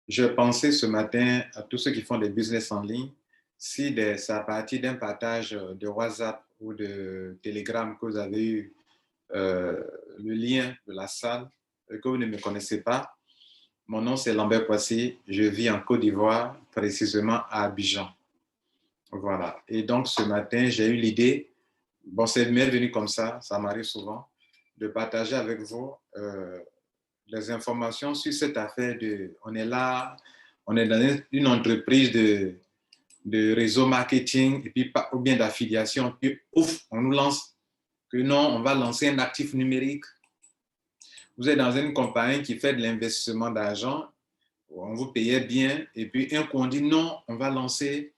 Je pensais ce matin à tous ceux qui font des business en ligne, si c'est à partir d'un partage de WhatsApp ou de Telegram que vous avez eu le lien de la salle et que vous ne me connaissez pas. Mon nom c'est Lambert Poissy, je vis en Côte d'Ivoire, précisément à Abidjan. Voilà. Et donc ce matin, j'ai eu l'idée, bon c'est venu comme ça m'arrive souvent, de partager avec vous les informations sur cette affaire de, on est là, on est dans une entreprise de réseau marketing et puis ou bien d'affiliation, puis ouf, on nous lance que non, on va lancer un actif numérique. Vous êtes dans une compagnie qui fait de l'investissement d'argent, on vous payait bien, et puis un coup on dit non, on va lancer,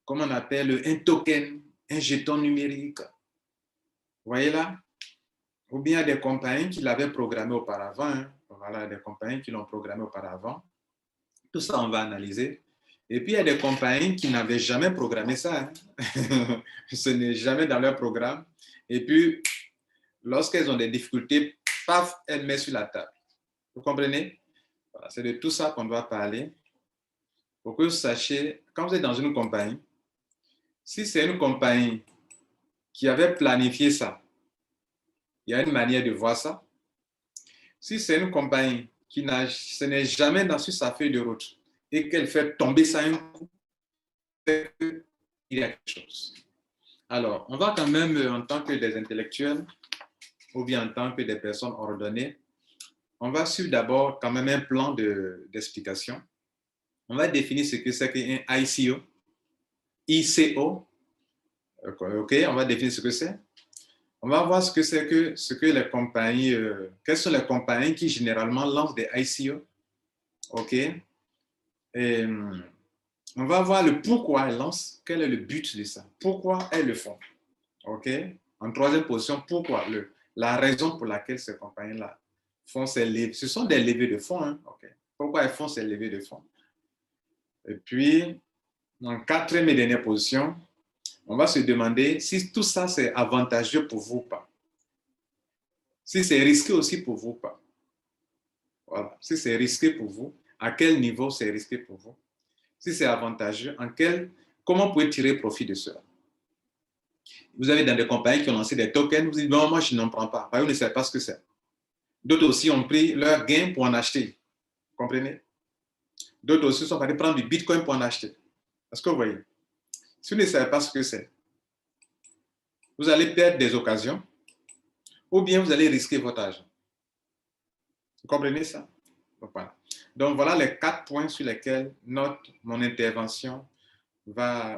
comme on appelle, un token, un jeton numérique. Vous voyez là? Ou bien des compagnies qui l'avaient programmé auparavant, hein. Voilà, des compagnies qui l'ont programmé auparavant. Tout ça, on va analyser. Et puis, il y a des compagnies qui n'avaient jamais programmé ça. Hein. Ce n'est jamais dans leur programme. Et puis, lorsqu'elles ont des difficultés, paf, elles mettent sur la table. Vous comprenez? Voilà, c'est de tout ça qu'on doit parler. Pour que vous sachiez, quand vous êtes dans une compagnie, si c'est une compagnie qui avait planifié ça, il y a une manière de voir ça. Si c'est une compagnie qui ce n'est jamais dans sur sa feuille de route et qu'elle fait tomber ça un coup, il y a quelque chose. Alors, on va quand même, en tant que des intellectuels ou bien en tant que des personnes ordonnées, on va suivre d'abord quand même un plan d'explication. On va définir ce que c'est qu'un ICO, ICO. OK, on va définir ce que c'est. On va voir ce que c'est ce que les compagnies, quelles sont les compagnies qui généralement lancent des ICO. OK. Et on va voir le pourquoi elles lancent, quel est le but de ça, pourquoi elles le font. OK. En troisième position, pourquoi la raison pour laquelle ces compagnies-là font ces levées. Ce sont des levées de fonds. Hein? OK. Pourquoi elles font ces levées de fonds? Et puis, en quatrième et dernière position, on va se demander si tout ça c'est avantageux pour vous ou pas. Si c'est risqué aussi pour vous ou pas. Voilà. Si c'est risqué pour vous, à quel niveau c'est risqué pour vous? Si c'est avantageux, comment vous pouvez tirer profit de cela? Vous avez dans des compagnies qui ont lancé des tokens, vous dites, non, moi je n'en prends pas, vous ne savez pas ce que c'est. D'autres aussi ont pris leur gain pour en acheter. Vous comprenez? D'autres aussi sont allés prendre du bitcoin pour en acheter. Est-ce que vous voyez? Si vous ne savez pas ce que c'est, vous allez perdre des occasions ou bien vous allez risquer votre argent. Vous comprenez ça? Donc voilà les 4 points sur lesquels mon intervention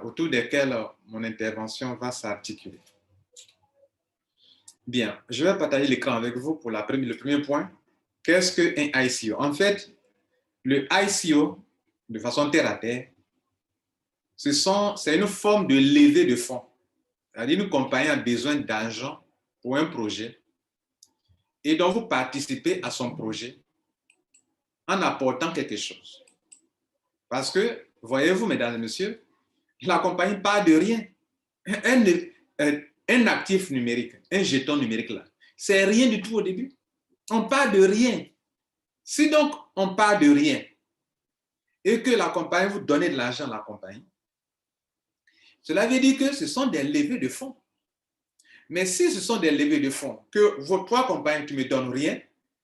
autour desquels mon intervention va s'articuler. Bien, je vais partager l'écran avec vous pour le premier point. Qu'est-ce qu'un ICO? En fait, le ICO, de façon terre à terre, c'est une forme de levée de fonds. C'est-à-dire une compagnie a besoin d'argent pour un projet et donc vous participez à son projet en apportant quelque chose. Parce que, voyez-vous, mesdames et messieurs, la compagnie part de rien. Un actif numérique, un jeton numérique là, c'est rien du tout au début. On part de rien. Si donc on part de rien et que la compagnie vous donne de l'argent à la compagnie, cela veut dire que ce sont des levées de fonds. Mais si ce sont des levées de fonds, que vos 3 compagnies, tu ne me donnes rien,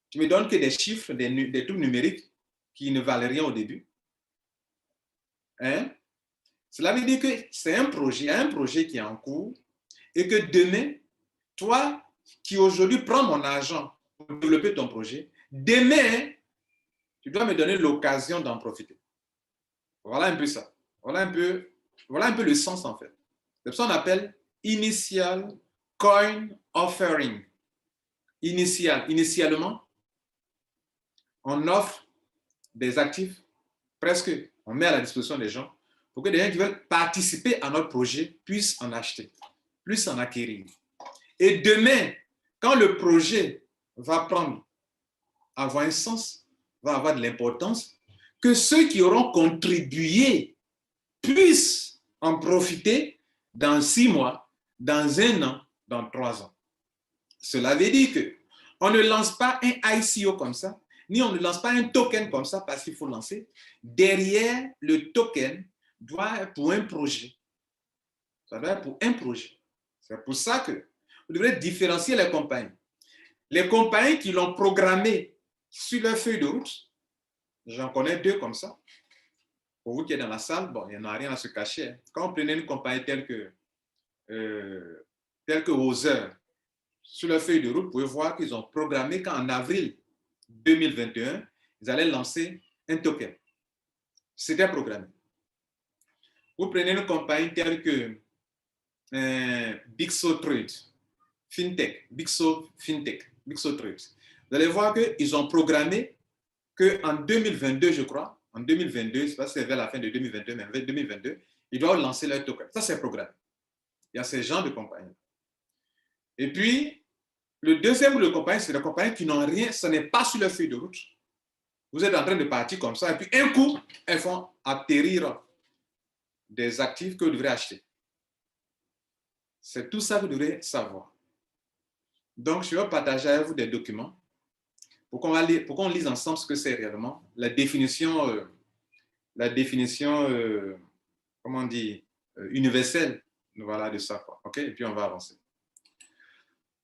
tu me donnes que des chiffres, des trucs numériques qui ne valent rien au début, hein? Cela veut dire que c'est un projet qui est en cours et que demain, toi qui aujourd'hui prends mon argent pour développer ton projet, demain, tu dois me donner l'occasion d'en profiter. Voilà un peu ça. Voilà un peu le sens en fait. C'est ça qu'on appelle Initial Coin Offering. Initialement, on offre des actifs, presque, on met à la disposition des gens pour que des gens qui veulent participer à notre projet puissent en acheter, puissent en acquérir. Et demain, quand le projet va avoir un sens, va avoir de l'importance, que ceux qui auront contribué puissent en profiter dans 6 mois, dans 1 an, dans 3 ans. Cela veut dire qu'on ne lance pas un ICO comme ça ni on ne lance pas un token comme ça parce qu'il faut lancer. Derrière le token doit être pour un projet. Ça doit être pour un projet. C'est pour ça que vous devrez différencier les compagnies. Les compagnies qui l'ont programmé sur leur feuille de route, j'en connais deux comme ça. Pour vous qui êtes dans la salle, bon, il n'y en a rien à se cacher. Quand vous prenez une compagnie telle que Other, sur leur feuille de route, vous pouvez voir qu'ils ont programmé qu'en avril 2021, ils allaient lancer un token. C'était programmé. Vous prenez une compagnie telle que Bixo Trade, FinTech, Bixo FinTech, Bixo Trade. Vous allez voir qu'ils ont programmé qu'en 2022, je crois, en 2022, je ne sais pas si c'est vers la fin de 2022, mais en 2022, ils doivent lancer leur token. Ça, c'est programmé. Il y a ces genres de compagnies. Et puis, le deuxième groupe de compagnies, c'est des compagnies qui n'ont rien, ce n'est pas sur leur feuille de route. Vous êtes en train de partir comme ça, et puis un coup, elles font atterrir des actifs que vous devrez acheter. C'est tout ça que vous devrez savoir. Donc, je vais partager avec vous des documents pour qu'on lise ensemble ce que c'est réellement, la définition comment on dit, universelle, voilà, de ça, quoi. OK? Et puis, on va avancer.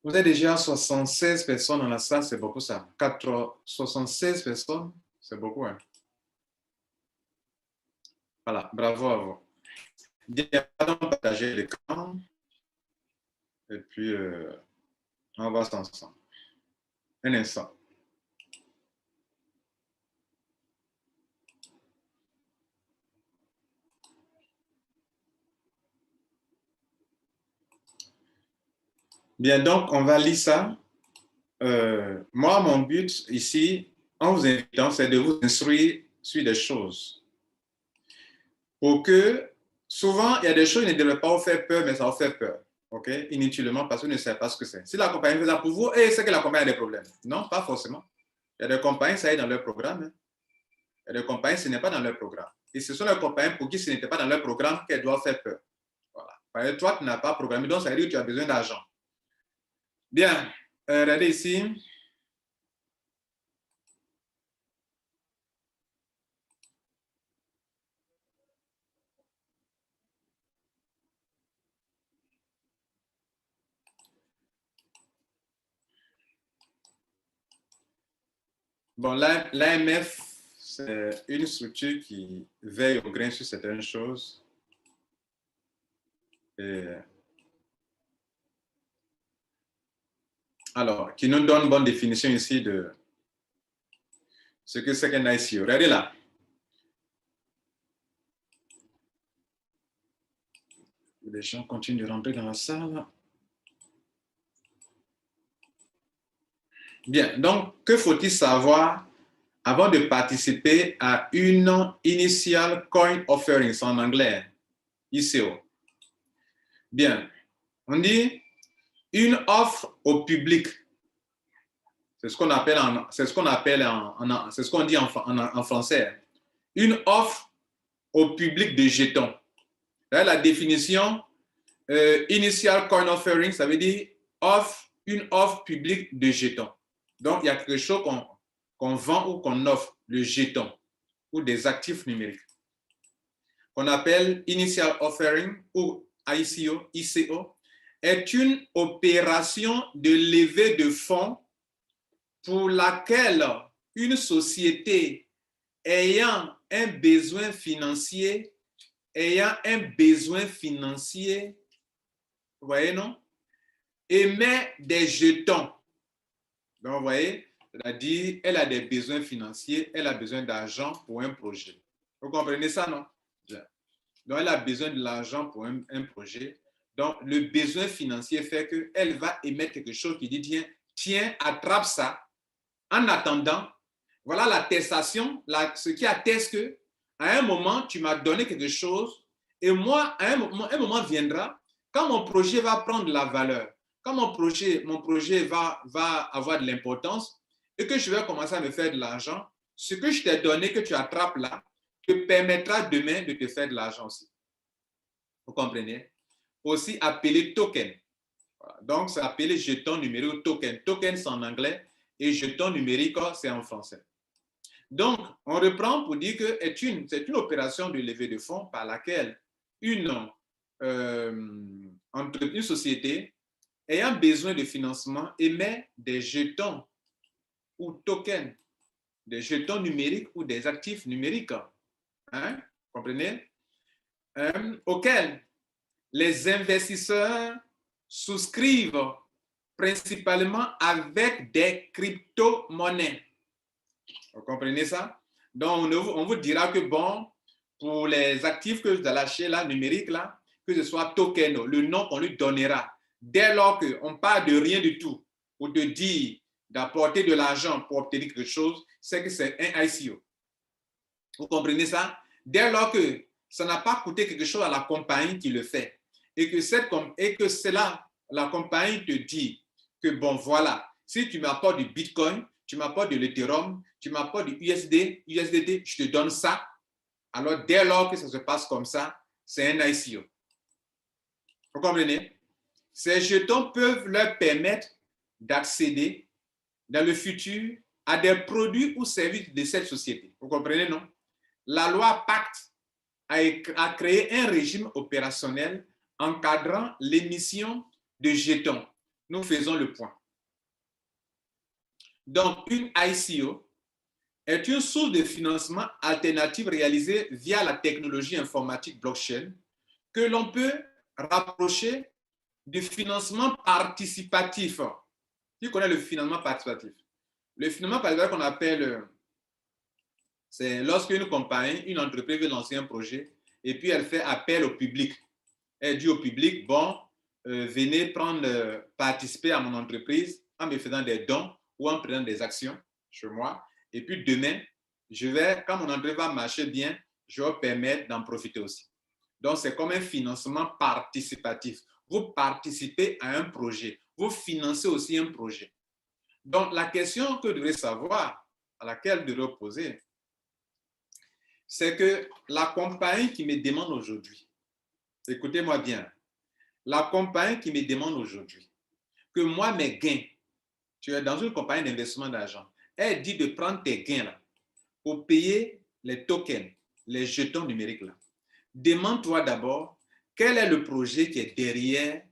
Vous êtes déjà 76 personnes dans la salle, c'est beaucoup ça. 76 personnes, c'est beaucoup, hein? Voilà, bravo à vous. Bien, on va partager l'écran. Et puis, on va voir ça ensemble. Un instant. Bien, donc, on va lire ça. Moi, mon but ici, en vous invitant, c'est de vous instruire sur des choses. Pour que, souvent, il y a des choses qui ne devraient pas vous faire peur, mais ça vous fait peur. OK? Inutilement, parce que vous ne savez pas ce que c'est. Si la compagnie fait ça pour vous, c'est que la compagnie a des problèmes. Non, pas forcément. Il y a des compagnies, ça est dans leur programme. Hein. Il y a des compagnies, ce n'est pas dans leur programme. Et ce sont les compagnies pour qui ce n'était pas dans leur programme qu'elles doivent faire peur. Voilà. Par exemple, toi, tu n'as pas programmé, donc ça veut dire que tu as besoin d'argent. Bien, regardez ici. Bon, l'AMF, c'est une structure qui veille au grain sur certaines choses. Et alors, qui nous donne une bonne définition ici de ce que c'est qu'un ICO. Regardez là. Les gens continuent de rentrer dans la salle. Bien, donc, que faut-il savoir avant de participer à une Initial Coin Offering, en anglais, ICO? Bien, on dit une offre au public. C'est ce qu'on appelle c'est ce qu'on dit en français. Une offre au public de jetons. Là, la définition Initial Coin Offering, ça veut dire une offre publique de jetons. Donc, il y a quelque chose qu'on vend ou qu'on offre, le jeton, ou des actifs numériques, qu'on appelle Initial Offering ou ICO, est une opération de levée de fonds pour laquelle une société ayant un besoin financier, vous voyez, non? Émet des jetons. Donc, vous voyez, c'est-à-dire, elle a des besoins financiers, elle a besoin d'argent pour un projet. Vous comprenez ça, non? Donc, elle a besoin de l'argent pour un projet. Donc, le besoin financier fait qu'elle va émettre quelque chose qui dit, tiens, attrape ça. En attendant, voilà l'attestation, ce qui atteste que à un moment, tu m'as donné quelque chose et moi, un moment viendra, quand mon projet va prendre de la valeur, quand mon projet va avoir de l'importance et que je vais commencer à me faire de l'argent, ce que je t'ai donné, que tu attrapes là, te permettra demain de te faire de l'argent aussi. Vous comprenez? Aussi appelé token. Voilà. Donc, c'est appelé jeton numérique ou token. Token, c'est en anglais et jeton numérique, c'est en français. Donc, on reprend pour dire que c'est une opération de levée de fonds par laquelle une société ayant besoin de financement émet des jetons ou tokens, des jetons numériques ou des actifs numériques, hein, comprenez, auxquels les investisseurs souscrivent principalement avec des crypto-monnaies. Vous comprenez ça? Donc, on vous dira que, bon, pour les actifs que vous allez acheter là, numériques, là, que ce soit token, le nom qu'on lui donnera, dès lors qu'on parle de rien du tout, ou de dire d'apporter de l'argent pour obtenir quelque chose, c'est que c'est un ICO. Vous comprenez ça? Dès lors que ça n'a pas coûté quelque chose à la compagnie qui le fait, et que c'est là, la compagnie te dit que, bon, voilà, si tu m'apportes du Bitcoin, tu m'apportes de l'Ethereum, tu m'apportes du USDT, je te donne ça. Alors, dès lors que ça se passe comme ça, c'est un ICO. Vous comprenez? Ces jetons peuvent leur permettre d'accéder dans le futur à des produits ou services de cette société. Vous comprenez, non? La loi Pacte a créé un régime opérationnel encadrant l'émission de jetons. Nous faisons le point. Donc, une ICO est une source de financement alternative réalisée via la technologie informatique blockchain que l'on peut rapprocher du financement participatif. Qui connaît le financement participatif? Le financement participatif qu'on appelle, c'est lorsque une compagnie, une entreprise veut lancer un projet et puis elle fait appel au public. Elle dit au public, bon, venez participer à mon entreprise en me faisant des dons ou en prenant des actions chez moi. Et puis demain, quand mon entreprise va marcher bien, je vais permettre d'en profiter aussi. Donc, c'est comme un financement participatif. Vous participez à un projet. Vous financez aussi un projet. Donc, la question que vous devez savoir, à laquelle vous devez poser, c'est que la compagnie qui me demande aujourd'hui, écoutez-moi bien, la compagnie qui me demande aujourd'hui que moi, mes gains, tu es dans une compagnie d'investissement d'argent, elle dit de prendre tes gains là pour payer les tokens, les jetons numériques là. Demande-toi d'abord quel est le projet qui est derrière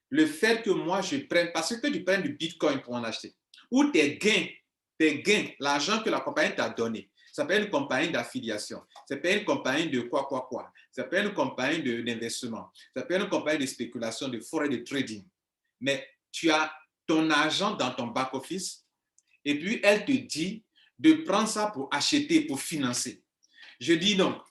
le fait que moi je prenne, parce que tu prennes du Bitcoin pour en acheter, ou tes gains, l'argent que la compagnie t'a donné. Ça peut être une compagnie d'affiliation, ça peut être une compagnie de quoi, ça peut être une compagnie d'investissement, ça peut être une compagnie de spéculation, de forex, de trading. Mais tu as ton argent dans ton back-office et puis elle te dit de prendre ça pour acheter, pour financer. Je dis donc,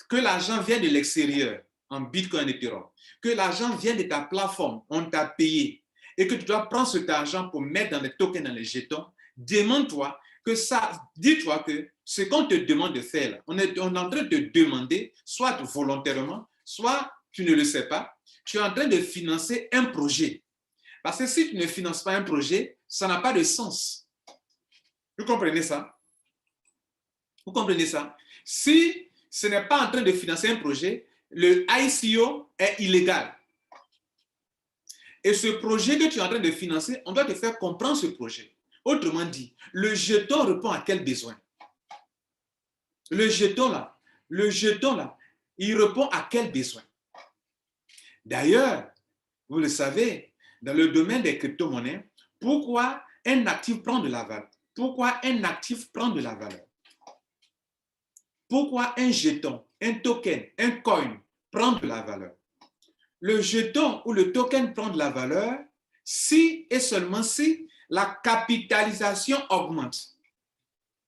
que l'argent vienne de l'extérieur, en Bitcoin et Ethereum, que l'argent vienne de ta plateforme, on t'a payé, et que tu dois prendre cet argent pour mettre dans les tokens, dans les jetons, demande-toi que ça, dis-toi que ce qu'on te demande de faire, on est en train de te demander, soit volontairement, soit tu ne le sais pas, tu es en train de financer un projet. Parce que si tu ne finances pas un projet, ça n'a pas de sens. Vous comprenez ça? Vous comprenez ça? Si ce n'est pas en train de financer un projet, le ICO est illégal. Et ce projet que tu es en train de financer, on doit te faire comprendre ce projet. Autrement dit, le jeton répond à quel besoin? Le jeton là, il répond à quel besoin? D'ailleurs, vous le savez, dans le domaine des crypto-monnaies, pourquoi un actif prend de la valeur? Pourquoi un actif prend de la valeur? Pourquoi un jeton, un token, un coin prend de la valeur? Le jeton ou le token prend de la valeur si et seulement si la capitalisation augmente.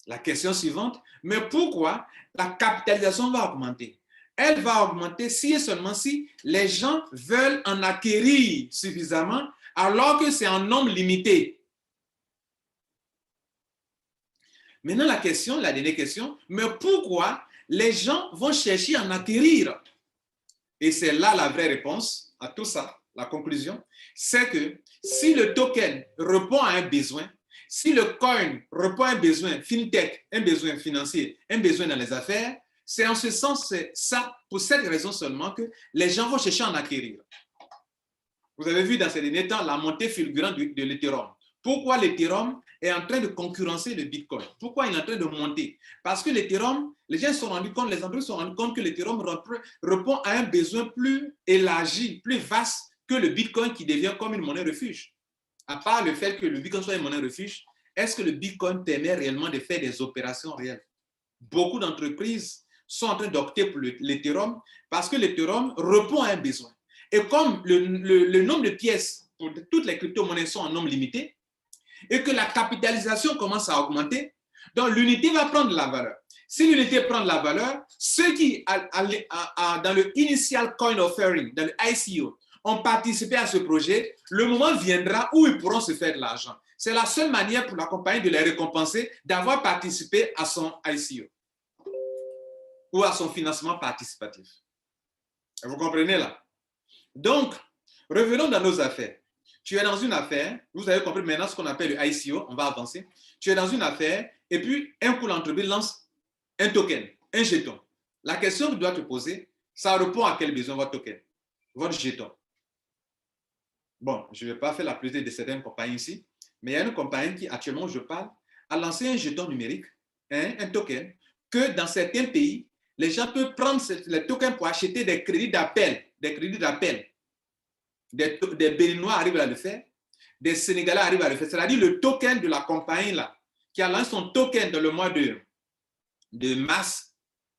La question suivante, mais pourquoi la capitalisation va augmenter? Elle va augmenter si et seulement si les gens veulent en acquérir suffisamment alors que c'est en nombre limité. Maintenant, la dernière question, mais pourquoi les gens vont chercher à en acquérir? Et c'est là la vraie réponse à tout ça, la conclusion, c'est que si le token répond à un besoin, si le coin répond à un besoin fintech, un besoin financier, un besoin dans les affaires, c'est en ce sens, c'est ça, pour cette raison seulement que les gens vont chercher à en acquérir. Vous avez vu dans ces derniers temps la montée fulgurante de l'Ethereum. Pourquoi l'Ethereum est en train de concurrencer le Bitcoin. Pourquoi il est en train de monter? Parce que l'Ethereum, les gens se sont rendus compte, les entreprises se sont rendues compte que l'Ethereum répond à un besoin plus élargi, plus vaste que le Bitcoin qui devient comme une monnaie refuge. À part le fait que le Bitcoin soit une monnaie refuge, est-ce que le Bitcoin permet réellement de faire des opérations réelles? Beaucoup d'entreprises sont en train d'opter pour l'Ethereum parce que l'Ethereum répond à un besoin. Et comme le nombre de pièces pour toutes les crypto-monnaies sont en nombre limité et que la capitalisation commence à augmenter, donc l'unité va prendre de la valeur. Si l'unité prend de la valeur, ceux qui, dans le Initial Coin Offering, dans le ICO, ont participé à ce projet, le moment viendra où ils pourront se faire de l'argent. C'est la seule manière pour la compagnie de les récompenser d'avoir participé à son ICO ou à son financement participatif. Vous comprenez là? Donc, revenons dans nos affaires. Tu es dans une affaire, vous avez compris maintenant ce qu'on appelle le ICO, on va avancer. Tu es dans une affaire et puis un coup l'entreprise lance un token, un jeton. La question que tu dois te poser, ça répond à quel besoin votre token, votre jeton? Bon, je ne vais pas faire la publicité de certaines compagnies ici, mais il y a une compagnie qui, actuellement, où je parle, a lancé un jeton numérique, un token, que dans certains pays, les gens peuvent prendre les tokens pour acheter des crédits d'appel, Des Béninois arrivent à le faire, des Sénégalais arrivent à le faire. C'est-à-dire le token de la compagnie là, qui a lancé son token dans le mois de mars,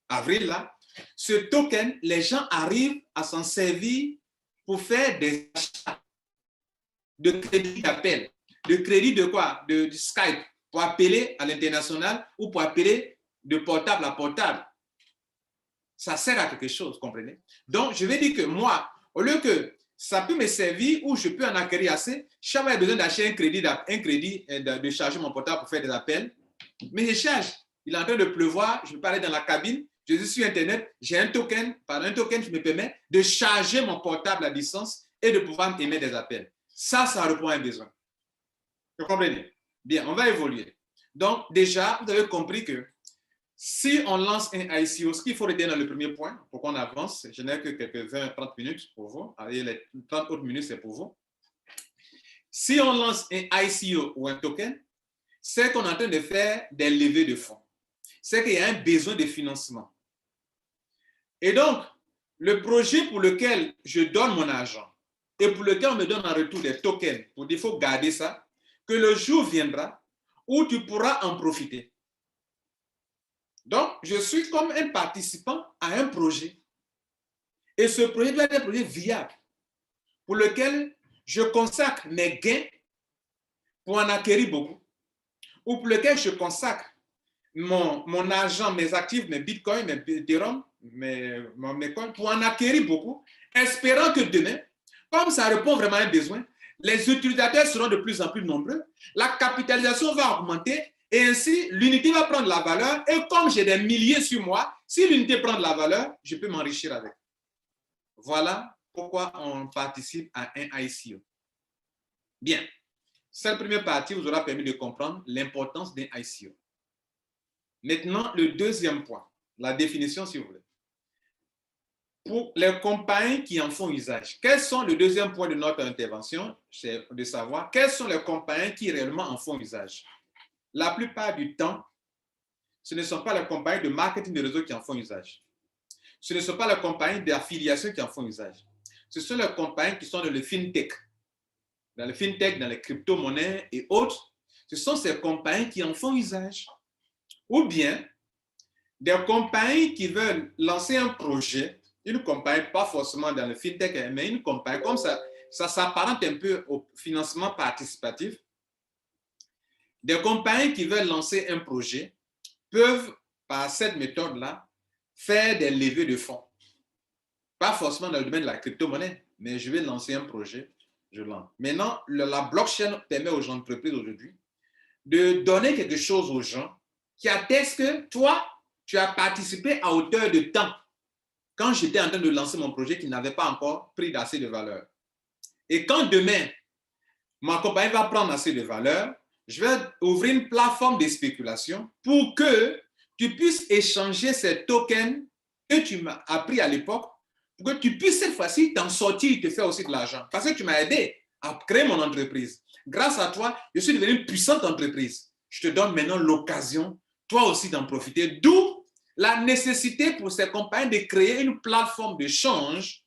avril là, ce token, les gens arrivent à s'en servir pour faire des achats de crédit d'appel. De crédit de quoi? De Skype, pour appeler à l'international ou pour appeler de portable à portable. Ça sert à quelque chose, comprenez? Donc, je vais dire que moi, au lieu que ça peut me servir ou je peux en acquérir assez, je n'ai besoin d'acheter un crédit de charger mon portable pour faire des appels, mais je charge. Il est en train de pleuvoir, je peux aller dans la cabine, je suis sur Internet, j'ai un token, par un token qui me permet de charger mon portable à distance et de pouvoir émettre des appels. Ça répond à un besoin. Vous comprenez? Bien, on va évoluer. Donc, déjà, vous avez compris que si on lance un ICO, ce qu'il faut retenir dans le premier point, pour qu'on avance, je n'ai que quelques 20-30 minutes pour vous, et les 30 autres minutes, c'est pour vous. Si on lance un ICO ou un token, c'est qu'on est en train de faire des levées de fonds. C'est qu'il y a un besoin de financement. Et donc, le projet pour lequel je donne mon argent et pour lequel on me donne en retour des tokens, pour dire qu'il faut garder ça, que le jour viendra où tu pourras en profiter. Donc, je suis comme un participant à un projet. Et ce projet doit être un projet viable pour lequel je consacre mes gains pour en acquérir beaucoup, ou pour lequel je consacre mon argent, mes actifs, mes bitcoins, mes Ethereum, mes coins, pour en acquérir beaucoup, espérant que demain, comme ça répond vraiment à un besoin, les utilisateurs seront de plus en plus nombreux, la capitalisation va augmenter et ainsi l'unité va prendre la valeur et comme j'ai des milliers sur moi, si l'unité prend de la valeur, je peux m'enrichir avec. Voilà pourquoi on participe à un ICO. Bien, cette première partie vous aura permis de comprendre l'importance d'un ICO. Maintenant, le deuxième point, la définition si vous voulez. Pour les compagnies qui en font usage, quels sont le deuxième point de notre intervention? C'est de savoir quelles sont les compagnies qui réellement en font usage. La plupart du temps, ce ne sont pas les compagnies de marketing de réseau qui en font usage. Ce ne sont pas les compagnies d'affiliation qui en font usage. Ce sont les compagnies qui sont dans le fintech. Dans le fintech, dans les crypto-monnaies et autres, ce sont ces compagnies qui en font usage. Ou bien, des compagnies qui veulent lancer un projet, une compagnie, pas forcément dans le fintech, mais une compagnie comme ça s'apparente un peu au financement participatif. Des compagnies qui veulent lancer un projet peuvent, par cette méthode-là, faire des levées de fonds. Pas forcément dans le domaine de la crypto-monnaie, mais je vais lancer un projet, je lance. Maintenant, la blockchain permet aux entreprises aujourd'hui de donner quelque chose aux gens qui attestent que toi, tu as participé à hauteur de temps quand j'étais en train de lancer mon projet qui n'avait pas encore pris assez de valeur. Et quand demain, ma compagnie va prendre assez de valeur, je vais ouvrir une plateforme de spéculation pour que tu puisses échanger ces tokens que tu m'as appris à l'époque, pour que tu puisses cette fois-ci t'en sortir et te faire aussi de l'argent. Parce que tu m'as aidé à créer mon entreprise. Grâce à toi, je suis devenu une puissante entreprise. Je te donne maintenant l'occasion, toi aussi, d'en profiter. D'où la nécessité pour ces compagnies de créer une plateforme d'échange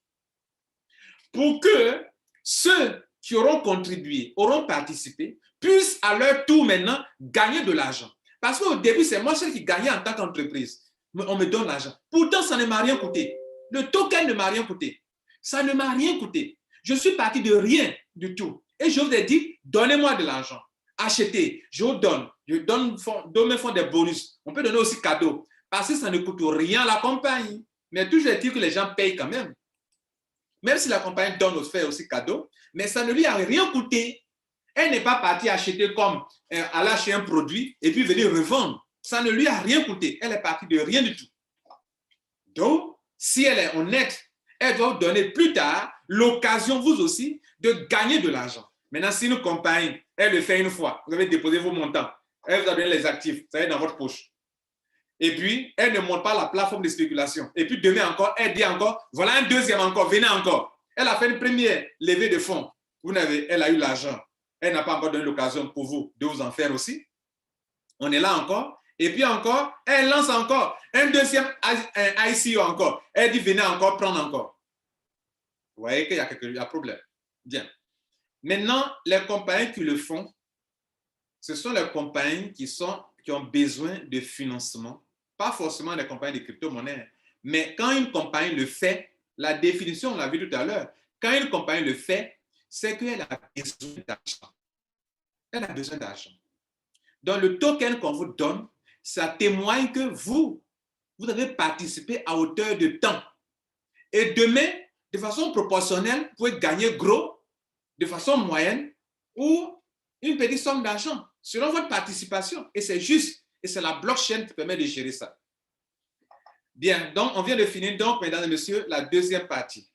pour que ceux qui auront contribué, auront participé, puissent à leur tour maintenant gagner de l'argent. Parce qu'au début, c'est moi seul qui gagnais en tant qu'entreprise. On me donne l'argent. Pourtant, ça ne m'a rien coûté. Le token ne m'a rien coûté. Ça ne m'a rien coûté. Je suis parti de rien du tout. Et je vous ai dit, donnez-moi de l'argent. Achetez, je vous donne. Je donne mes fonds des bonus. On peut donner aussi cadeau. Parce que ça ne coûte rien à la compagnie. Mais toujours est-il que les gens payent quand même. Même si la compagnie donne fait aussi cadeau, mais ça ne lui a rien coûté. Elle n'est pas partie acheter comme aller acheter un produit et puis venir revendre. Ça ne lui a rien coûté. Elle est partie de rien du tout. Donc, si elle est honnête, elle doit vous donner plus tard l'occasion, vous aussi, de gagner de l'argent. Maintenant, si une compagnie, elle le fait une fois, vous avez déposé vos montants, elle vous a donné les actifs, ça est dans votre poche. Et puis, elle ne monte pas la plateforme de spéculation. Et puis, demain encore, elle dit encore, voilà un deuxième encore, venez encore. Elle a fait une première levée de fonds. Elle a eu l'argent. Elle n'a pas encore donné l'occasion pour vous de vous en faire aussi. On est là encore. Et puis encore, elle lance encore un deuxième ICO encore. Elle dit, venez encore, prendre encore. Vous voyez qu'il y a un problème. Bien. Maintenant, les compagnies qui le font, ce sont les compagnies qui ont besoin de financement. Pas forcément les compagnies de crypto-monnaies. Mais quand une compagnie le fait, la définition, on l'a vu tout à l'heure, quand une compagnie le fait, c'est qu'elle a besoin d'argent. Elle a besoin d'argent. Donc, le token qu'on vous donne, ça témoigne que vous avez participé à hauteur de temps. Et demain, de façon proportionnelle, vous pouvez gagner gros, de façon moyenne, ou une petite somme d'argent, selon votre participation. Et c'est juste. Et c'est la blockchain qui permet de gérer ça. Bien, donc on vient de finir, donc, mesdames et messieurs, la deuxième partie.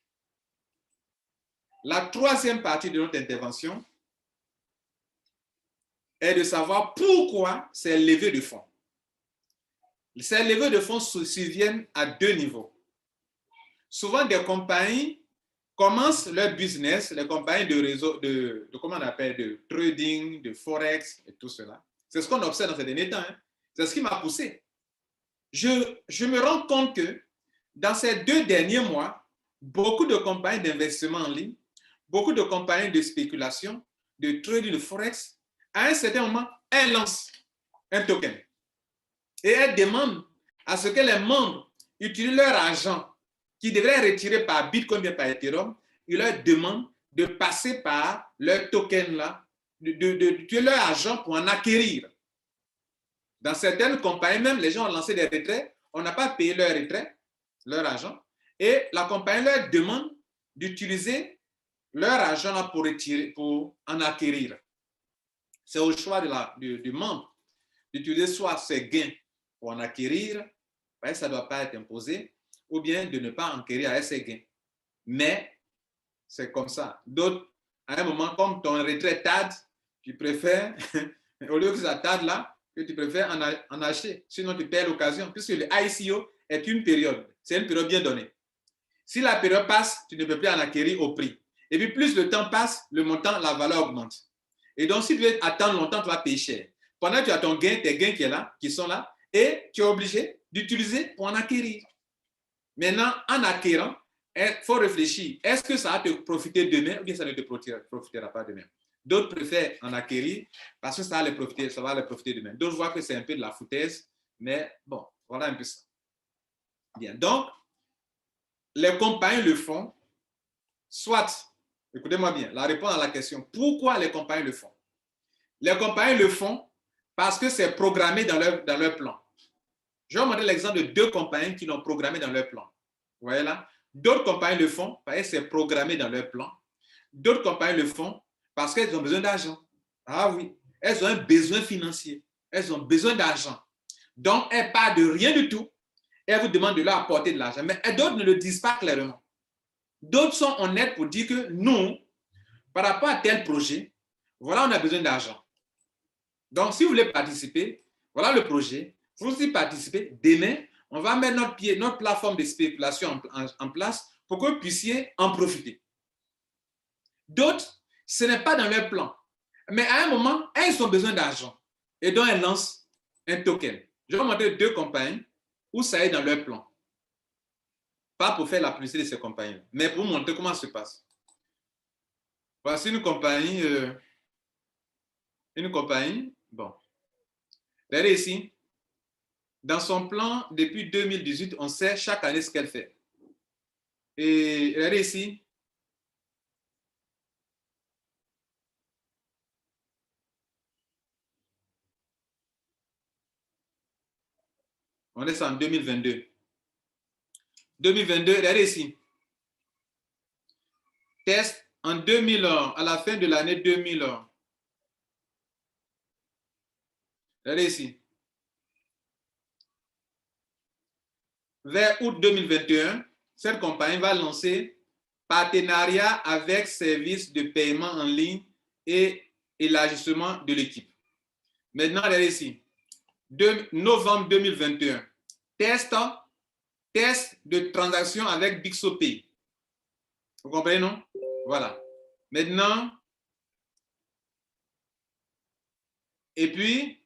La troisième partie de notre intervention est de savoir pourquoi ces levées de fonds. Ces levées de fonds surviennent à deux niveaux. Souvent, des compagnies commencent leur business, les compagnies de réseau, comment on appelle, de trading, de forex et tout cela. C'est ce qu'on observe dans ces derniers temps. Hein. C'est ce qui m'a poussé. Je me rends compte que dans ces 2 derniers mois, beaucoup de compagnies d'investissement en ligne, beaucoup de compagnies de spéculation, de trading, de forex, à un certain moment, elles lancent un token. Et elles demandent à ce que les membres utilisent leur argent qu'ils devraient retirer par Bitcoin ou par Ethereum. Ils leur demandent de passer par leur token là, d'utiliser leur argent pour en acquérir. Dans certaines compagnies, même, les gens ont lancé des retraits, on n'a pas payé leur retrait, leur argent, et la compagnie leur demande d'utiliser leur argent là pour en acquérir. C'est au choix du membre d'utiliser soit ses gains pour en acquérir, ça ne doit pas être imposé, ou bien de ne pas acquérir avec ses gains. Mais c'est comme ça. D'autres, à un moment, comme ton retrait tarde, tu préfères, au lieu que ça tarde là, que tu préfères en acheter. Sinon, tu perds l'occasion, puisque le ICO est une période. C'est une période bien donnée. Si la période passe, tu ne peux plus en acquérir au prix. Et puis, plus le temps passe, le montant, la valeur augmente. Et donc, si tu veux attendre longtemps, tu vas payer cher. Pendant que tu as ton gain, tes gains qui sont là, et tu es obligé d'utiliser pour en acquérir. Maintenant, en acquérant, il faut réfléchir. Est-ce que ça va te profiter demain ou bien ça ne te profitera pas demain? D'autres préfèrent en acquérir parce que ça va les profiter demain. D'autres voient que c'est un peu de la foutaise, mais bon, voilà un peu ça. Bien, donc, les compagnies le font, soit, écoutez-moi bien, la réponse à la question, pourquoi les compagnies le font? Les compagnies le font parce que c'est programmé dans leur plan. Je vais vous montrer l'exemple de 2 compagnies qui l'ont programmé dans leur plan. Vous voyez là? D'autres compagnies le font parce que c'est programmé dans leur plan. D'autres compagnies le font parce qu'elles ont besoin d'argent. Ah oui, elles ont un besoin financier. Elles ont besoin d'argent. Donc, elles partent de rien du tout. Elles vous demandent de leur apporter de l'argent. Mais d'autres ne le disent pas clairement. D'autres sont honnêtes pour dire que nous, par rapport à tel projet, voilà, on a besoin d'argent. Donc, si vous voulez participer, voilà le projet. Vous aussi participez. Demain, on va mettre notre plateforme de spéculation en place pour que vous puissiez en profiter. D'autres, Ce n'est pas dans leur plan. Mais à un moment, elles ont besoin d'argent. Et donc, elles lancent un token. Je vais vous montrer 2 compagnies où ça est dans leur plan. Pas pour faire la publicité de ces compagnies, mais pour vous montrer comment ça se passe. Voici une compagnie. Bon. Regardez ici. Dans son plan, depuis 2018, on sait chaque année ce qu'elle fait. Et regardez ici. On est en 2022. 2022, regardez ici. Test en 2000, à la fin de l'année 2000. Regardez ici. Vers août 2021, cette compagnie va lancer partenariat avec services de paiement en ligne et élargissement de l'équipe. Maintenant, regardez ici. Novembre 2021, test de transaction avec BixoPay. Vous comprenez, non? Voilà. Maintenant, et puis,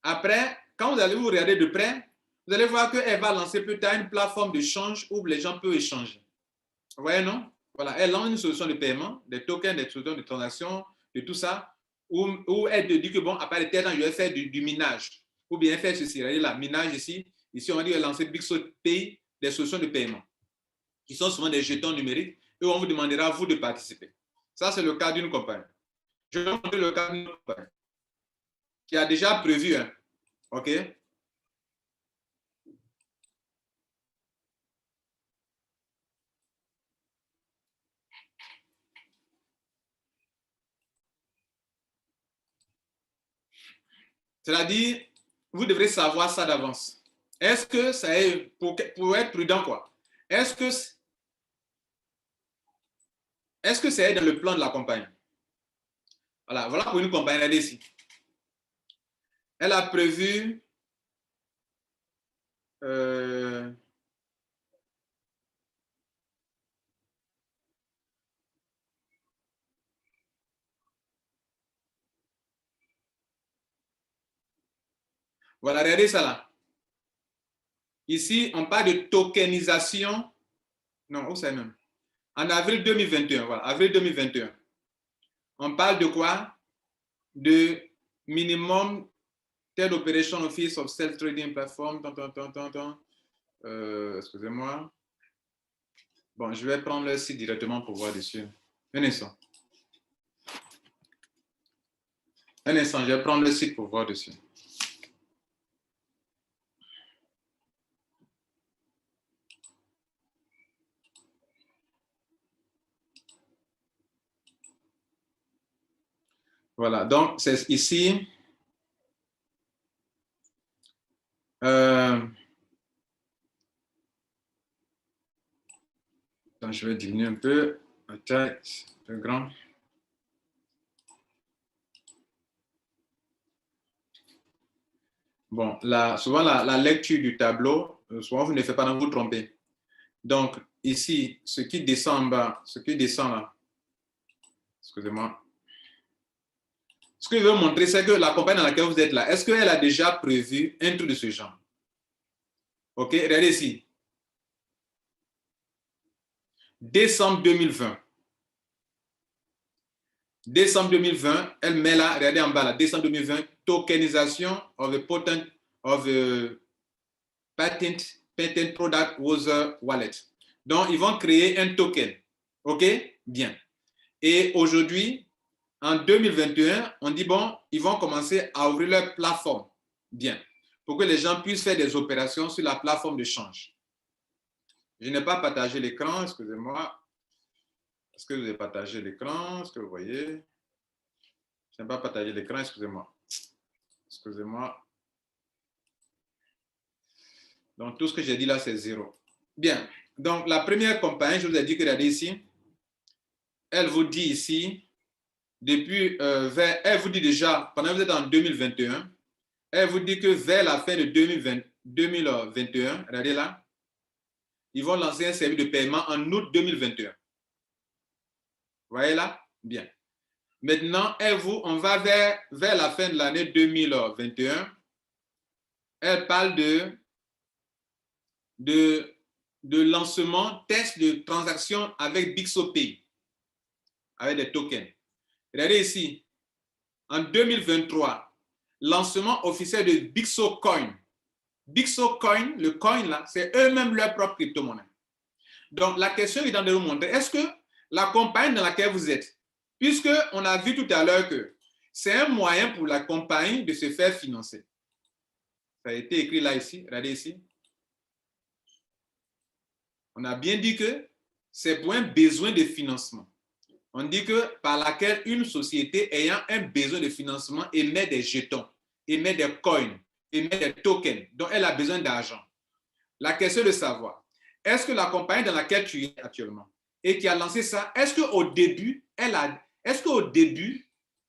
après, quand vous allez vous regarder de près, vous allez voir qu'elle va lancer peut-être une plateforme de change où les gens peuvent échanger. Vous voyez, non? Voilà, elle lance une solution de paiement, des tokens, des solutions de transaction, de tout ça, où elle te dit que, bon, après tel temps, je vais faire du minage. Ou bien faire ceci. Regardez là, minage ici. Ici, on va dire lancer BixoPay, des solutions de paiement, qui sont souvent des jetons numériques, et on vous demandera, vous, de participer. Ça, c'est le cas d'une compagnie. Je vais vous montrer le cas d'une compagnie qui a déjà prévu, hein, OK? C'est-à-dire, vous devrez savoir ça d'avance. Est-ce que ça est, pour être prudent, quoi, est-ce que ça est dans le plan de la compagnie? Voilà, voilà pour une compagnie, regardez ici. Elle a prévu voilà, regardez ça là. Ici, on parle de tokenisation. Non, où c'est même? En avril 2021, voilà, avril 2021. On parle de quoi? De minimum Ted Operation Office of Self-Trading Platform. Excusez-moi. Bon, je vais prendre le site directement pour voir dessus. Un instant. Un instant, je vais prendre le site pour voir dessus. Voilà, donc c'est ici. Je vais diminuer un peu la taille, c'est grand. Bon, souvent la lecture du tableau, souvent vous ne faites pas dans vous tromper. Donc ici, ce qui descend en bas, ce qui descend là, excusez-moi. Ce que je veux vous montrer, c'est que la compagnie dans laquelle vous êtes là, est-ce qu'elle a déjà prévu un truc de ce genre? OK, regardez ici. Décembre 2020. Décembre 2020, elle met là, regardez en bas là, décembre 2020, tokenisation of a patent product user wallet. Donc, ils vont créer un token. OK? Bien. Et aujourd'hui, en 2021, on dit, bon, ils vont commencer à ouvrir leur plateforme. Bien. Pour que les gens puissent faire des opérations sur la plateforme de change. Je n'ai pas partagé l'écran, excusez-moi. Est-ce que vous avez partagé l'écran? Est-ce que vous voyez? Je n'ai pas partagé l'écran, excusez-moi. Excusez-moi. Donc, tout ce que j'ai dit là, c'est 0. Bien. Donc, la première compagnie, je vous ai dit que regardez ici, elle vous dit ici, depuis, elle vous dit déjà, pendant que vous êtes en 2021, elle vous dit que vers la fin de 2021, regardez là, ils vont lancer un service de paiement en août 2021. Vous voyez là? Bien. Maintenant, on va vers la fin de l'année 2021. Elle parle de lancement, test de transaction avec BixoPay, avec des tokens. Regardez ici, en 2023, lancement officiel de BixoCoin. BixoCoin, le coin là, c'est eux-mêmes leur propre crypto-monnaie. Donc, la question est de vous montrer, est-ce que la compagnie dans laquelle vous êtes, puisqu'on a vu tout à l'heure que c'est un moyen pour la compagnie de se faire financer. Ça a été écrit là, ici. Regardez ici. On a bien dit que c'est pour un besoin de financement. On dit que par laquelle une société ayant un besoin de financement émet des jetons, émet des coins, émet des tokens, dont elle a besoin d'argent. La question est de savoir, est-ce que la compagnie dans laquelle tu es actuellement et qui a lancé ça, est-ce qu'au début,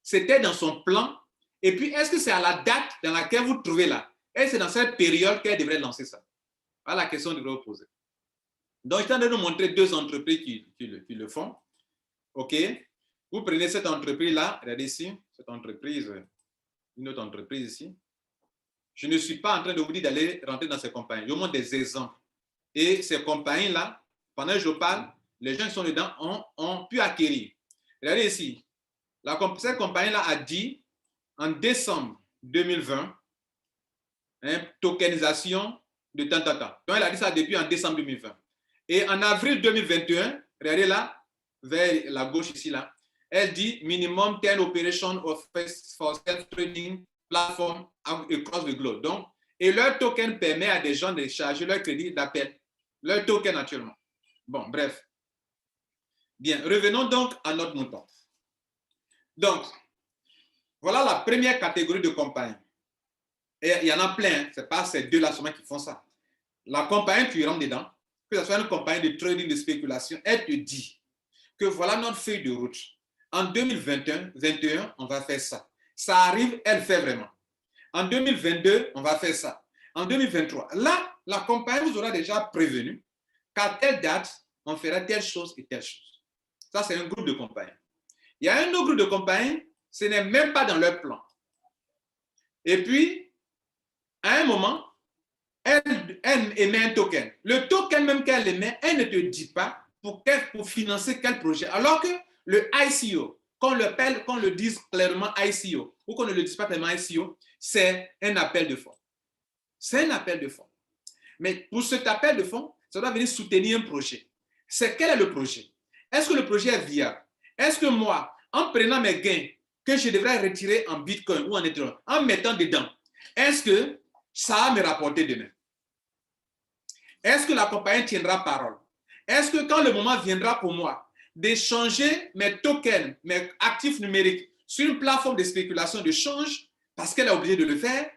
c'était dans son plan? Et puis, est-ce que c'est à la date dans laquelle vous trouvez là? Et c'est dans cette période qu'elle devrait lancer ça? Voilà la question que je devrais vous poser. Donc, je suis en train de nous montrer deux entreprises qui le font. OK? Vous prenez cette entreprise-là, regardez ici, cette entreprise, une autre entreprise ici. Je ne suis pas en train de vous dire d'aller rentrer dans ces compagnies. Je vous montre des exemples. Et ces compagnies-là, pendant que je parle, les gens qui sont dedans ont pu acquérir. Regardez ici, cette compagnie-là a dit en décembre 2020, tokenisation de tant. Donc, elle a dit ça depuis en décembre 2020. Et en avril 2021, regardez là, vers la gauche ici, là, elle dit minimum 10 operations for self-trading platform across the globe. Donc, et leur token permet à des gens de charger leur crédit d'appel. Leur token actuellement. Bon, bref. Bien, revenons donc à notre mouton. Donc, voilà la première catégorie de compagnie. Et il y en a plein, ce n'est pas ces deux-là seulement qui font ça. La compagnie, tu y rentres dedans, que ce soit une compagnie de trading, de spéculation, elle te dit que voilà notre feuille de route. En 2021, on va faire ça. Ça arrive, elle fait vraiment. En 2022, on va faire ça. En 2023, là, la compagnie vous aura déjà prévenu qu'à telle date, on fera telle chose et telle chose. Ça, c'est un groupe de compagnies. Il y a un autre groupe de compagnies, ce n'est même pas dans leur plan. Et puis, à un moment, elle émet un token. Le token même qu'elle émet, elle ne te dit pas pour financer quel projet. Alors que le ICO, qu'on le dise clairement ICO, ou qu'on ne le dise pas clairement ICO, c'est un appel de fonds. C'est un appel de fonds. Mais pour cet appel de fonds, ça doit venir soutenir un projet. Quel est le projet? Est-ce que le projet est viable? Est-ce que moi, en prenant mes gains que je devrais retirer en Bitcoin ou en Ethereum, en mettant dedans, est-ce que ça va me rapporter demain? Est-ce que la compagnie tiendra parole? Est-ce que quand le moment viendra pour moi d'échanger mes tokens, mes actifs numériques sur une plateforme de spéculation de change, parce qu'elle est obligée de le faire,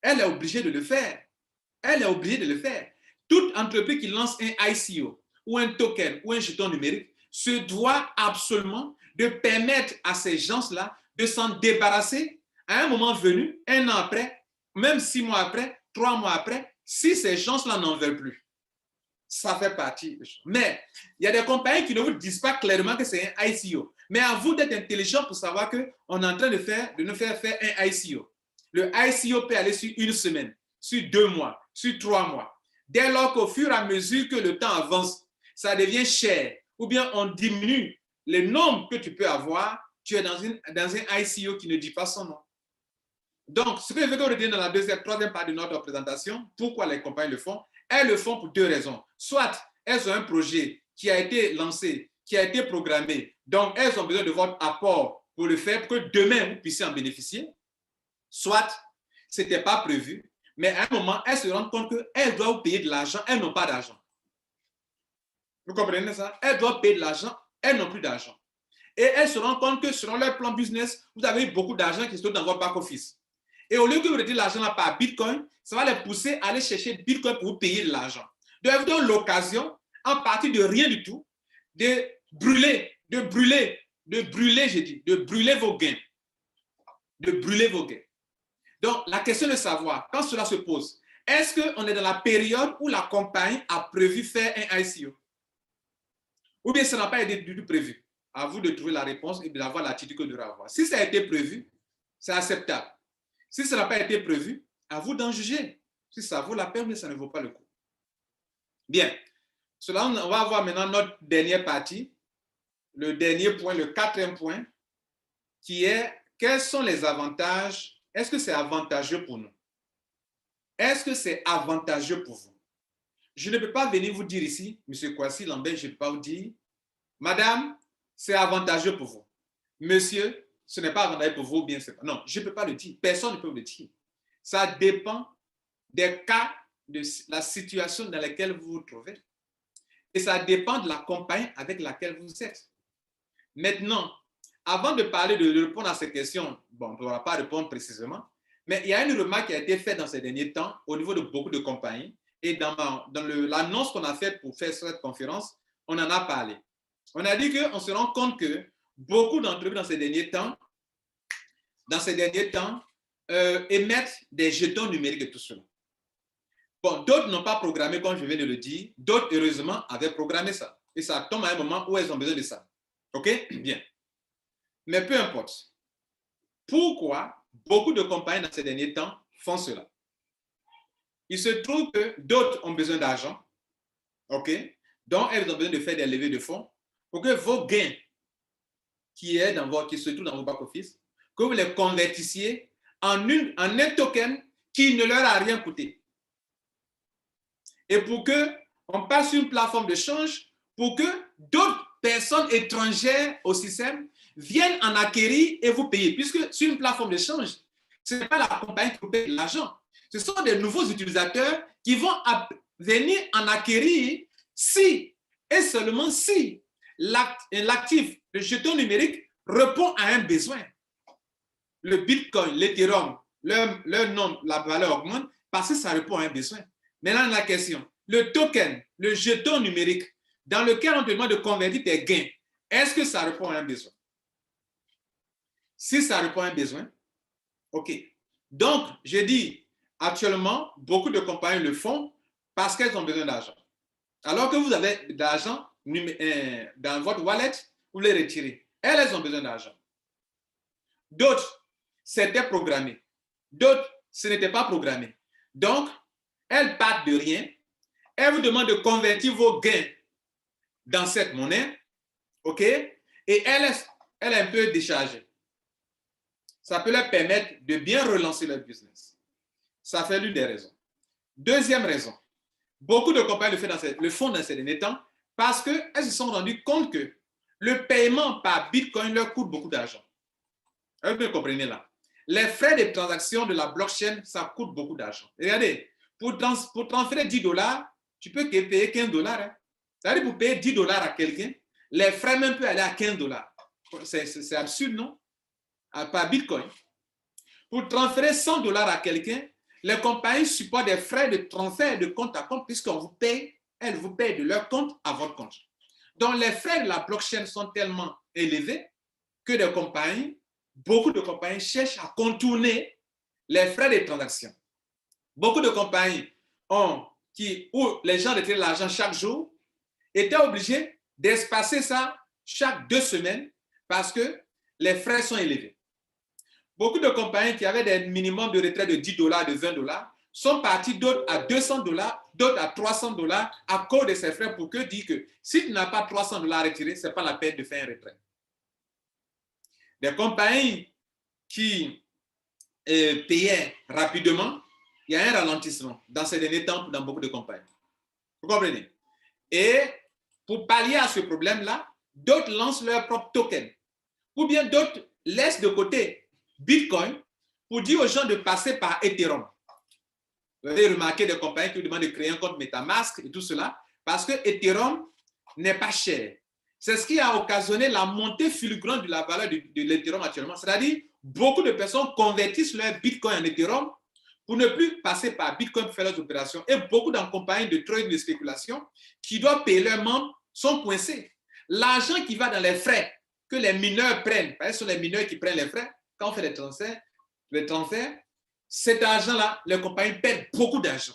elle est obligée de le faire. Elle est obligée de le faire. Toute entreprise qui lance un ICO ou un token ou un jeton numérique se doit absolument de permettre à ces gens-là de s'en débarrasser à un moment venu, un an après, même 6 mois après, 3 mois après, si ces gens-là n'en veulent plus. Ça fait partie. Mais il y a des compagnies qui ne vous disent pas clairement que c'est un ICO. Mais à vous d'être intelligent pour savoir qu'on est en train de nous faire un ICO. Le ICO peut aller sur une semaine, sur 2 mois, sur 3 mois. Dès lors qu'au fur et à mesure que le temps avance, ça devient cher, ou bien on diminue le nombre que tu peux avoir, tu es dans un ICO qui ne dit pas son nom. Donc, ce que je veux qu'on retienne dans la troisième partie de notre présentation, pourquoi les compagnies le font, elles le font pour 2 raisons. Soit elles ont un projet qui a été lancé, qui a été programmé, donc elles ont besoin de votre apport pour le faire, pour que demain vous puissiez en bénéficier. Soit ce n'était pas prévu, mais à un moment, elles se rendent compte qu'elles doivent vous payer de l'argent, elles n'ont pas d'argent. Vous comprenez ça? Elles doivent payer de l'argent, elles n'ont plus d'argent. Et elles se rendent compte que selon leur plan business, vous avez beaucoup d'argent qui se trouve dans votre back-office. Et au lieu que vous retirez l'argent là par Bitcoin, ça va les pousser à aller chercher Bitcoin pour vous payer de l'argent. Donc, vous donne l'occasion, en partie de rien du tout, de brûler vos gains. De brûler vos gains. Donc, la question de savoir, quand cela se pose, est-ce qu'on est dans la période où la compagnie a prévu faire un ICO? Ou bien ça n'a pas été du tout prévu? À vous de trouver la réponse et d'avoir l'attitude que vous devez avoir. Si ça a été prévu, c'est acceptable. Si ça n'a pas été prévu, à vous d'en juger. Si ça vaut la peine, mais ça ne vaut pas le coup. Bien. Cela, on va voir maintenant notre dernière partie, le dernier point, le quatrième point, qui est quels sont les avantages? Est-ce que c'est avantageux pour nous? Est-ce que c'est avantageux pour vous? Je ne peux pas venir vous dire ici, M. Kwasi Lambert, je ne peux pas vous dire, Madame, c'est avantageux pour vous. Monsieur, ce n'est pas avantageux pour vous, ou bien c'est pas. Non, je ne peux pas le dire. Personne ne peut le dire. Ça dépend des cas, de la situation dans laquelle vous vous trouvez. Et ça dépend de la compagnie avec laquelle vous êtes. Maintenant, avant de parler de répondre à ces questions, bon, on ne pourra pas répondre précisément, mais il y a une remarque qui a été faite dans ces derniers temps au niveau de beaucoup de compagnies. Et dans l'annonce qu'on a faite pour faire cette conférence, on en a parlé. On a dit qu'on se rend compte que beaucoup d'entreprises dans ces derniers temps, émettent des jetons numériques et tout cela. Bon, d'autres n'ont pas programmé, comme je viens de le dire. D'autres, heureusement, avaient programmé ça. Et ça tombe à un moment où elles ont besoin de ça. OK? Bien. Mais peu importe. Pourquoi beaucoup de compagnies dans ces derniers temps font cela? Il se trouve que d'autres ont besoin d'argent. OK? Donc, elles ont besoin de faire des levées de fonds pour que vos gains qui se trouvent dans vos back-office, que vous les convertissiez en un token qui ne leur a rien coûté. Et pour qu'on passe sur une plateforme de change, pour que d'autres personnes étrangères au système viennent en acquérir et vous payer. Puisque sur une plateforme de change, ce n'est pas la compagnie qui vous paye l'argent. Ce sont des nouveaux utilisateurs qui vont venir en acquérir si et seulement si l'actif, le jeton numérique, répond à un besoin. Le Bitcoin, l'Ethereum, leur nom, la valeur augmente parce que ça répond à un besoin. Maintenant, la question, le token, le jeton numérique, dans lequel on te demande de convertir tes gains, est-ce que ça répond à un besoin? Si ça répond à un besoin, OK. Donc, je dis, actuellement, beaucoup de compagnies le font parce qu'elles ont besoin d'argent. Alors que vous avez de l'argent dans votre wallet, vous les retirez. Elles ont besoin d'argent. D'autres, c'était programmé. D'autres, ce n'était pas programmé. Donc, elles partent de rien. Elles vous demandent de convertir vos gains dans cette monnaie. OK? Et elle est un peu déchargée. Ça peut leur permettre de bien relancer leur business. Ça fait l'une des raisons. Deuxième raison, beaucoup de compagnies le font dans ces derniers temps parce qu'elles se sont rendues compte que le paiement par Bitcoin leur coûte beaucoup d'argent. Vous me comprenez là? Les frais de transaction de la blockchain, ça coûte beaucoup d'argent. Regardez, pour transférer $10, tu peux payer $15. Hein? C'est-à-dire pour payer $10 à quelqu'un, les frais même peuvent aller à $15. C'est absurde, non? Par Bitcoin. Pour transférer $100 à quelqu'un, les compagnies supportent des frais de transfert de compte à compte puisqu'on vous paye, elles vous payent de leur compte à votre compte. Donc, les frais de la blockchain sont tellement élevés que beaucoup de compagnies cherchent à contourner les frais de transaction. Beaucoup de compagnies où les gens retiraient l'argent chaque jour étaient obligés d'espacer ça chaque 2 semaines parce que les frais sont élevés. Beaucoup de compagnies qui avaient des minimums de retrait de $10, de $20, sont partis d'autres à $200, d'autres à $300 à cause de ces frais pour que dire que si tu n'as pas $300 à retirer, ce n'est pas la peine de faire un retrait. Des compagnies qui payaient rapidement, il y a un ralentissement dans ces derniers temps dans beaucoup de compagnies. Vous comprenez? Et pour pallier à ce problème-là, d'autres lancent leur propre token. Ou bien d'autres laissent de côté Bitcoin pour dire aux gens de passer par Ethereum. Vous avez remarqué des compagnies qui vous demandent de créer un compte MetaMask et tout cela parce que Ethereum n'est pas cher. C'est ce qui a occasionné la montée fulgurante de la valeur de l'Ethereum actuellement. C'est-à-dire, beaucoup de personnes convertissent leur Bitcoin en Ethereum pour ne plus passer par Bitcoin pour faire leurs opérations. Et beaucoup de compagnies de trading de spéculation qui doivent payer leurs membres sont coincés. L'argent qui va dans les frais que les mineurs prennent, parce que ce sont les mineurs qui prennent les frais, quand on fait les transferts, cet argent-là, les compagnies perdent beaucoup d'argent.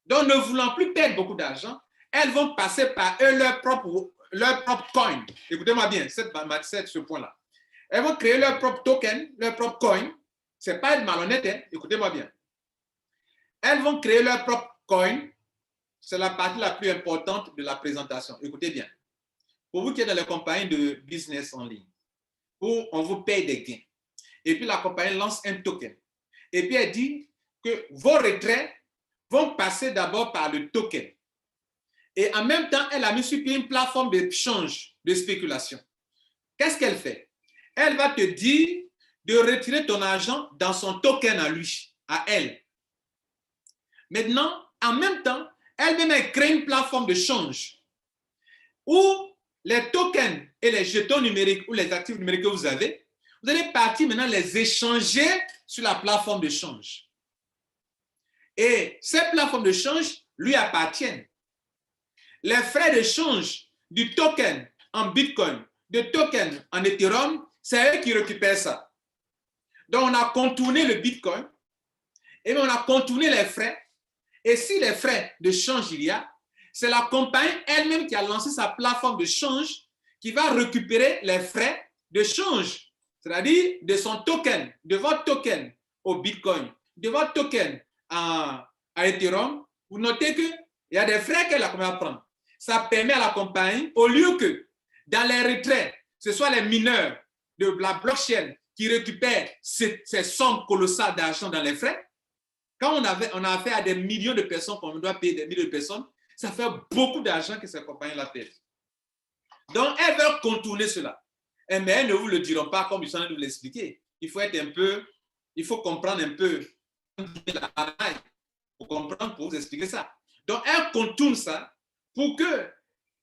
Donc, ne voulant plus perdre beaucoup d'argent, elles vont passer par eux leur propre leur propre coin. Écoutez-moi bien, ce point-là. Elles vont créer leur propre token, leur propre coin. Ce n'est pas une malhonnête, hein? Écoutez-moi bien. Elles vont créer leur propre coin. C'est la partie la plus importante de la présentation. Écoutez bien. Pour vous qui êtes dans les compagnies de business en ligne, où on vous paye des gains, et puis la compagnie lance un token, et puis elle dit que vos retraits vont passer d'abord par le token. Et en même temps, elle a mis sur pied une plateforme d'échange, de spéculation. Qu'est-ce qu'elle fait? Elle va te dire de retirer ton argent dans son token à lui, à elle. Maintenant, en même temps, elle-même elle crée une plateforme de change où les tokens et les jetons numériques ou les actifs numériques que vous allez partir maintenant les échanger sur la plateforme de change. Et ces plateformes de change lui appartiennent. Les frais de change du token en Bitcoin, de token en Ethereum, c'est eux qui récupèrent ça. Donc, on a contourné le Bitcoin et on a contourné les frais. Et si les frais de change il y a, c'est la compagnie elle-même qui a lancé sa plateforme de change qui va récupérer les frais de change, c'est-à-dire de son token, de votre token au Bitcoin, de votre token à Ethereum. Vous notez qu'il y a des frais que la compagnie va prendre. Ça permet à la compagnie, au lieu que dans les retraits, ce soit les mineurs de la blockchain qui récupèrent ces sommes colossales d'argent dans les frais, quand on a affaire à des millions de personnes, qu'on doit payer des millions de personnes, ça fait beaucoup d'argent que ces compagnies-là perdent. Donc, elles veulent contourner cela. Mais elles ne vous le diront pas comme ils sont en train de vous l'expliquer. Il faut comprendre un peu la bataille pour comprendre, pour vous expliquer ça. Donc, elles contournent ça pour que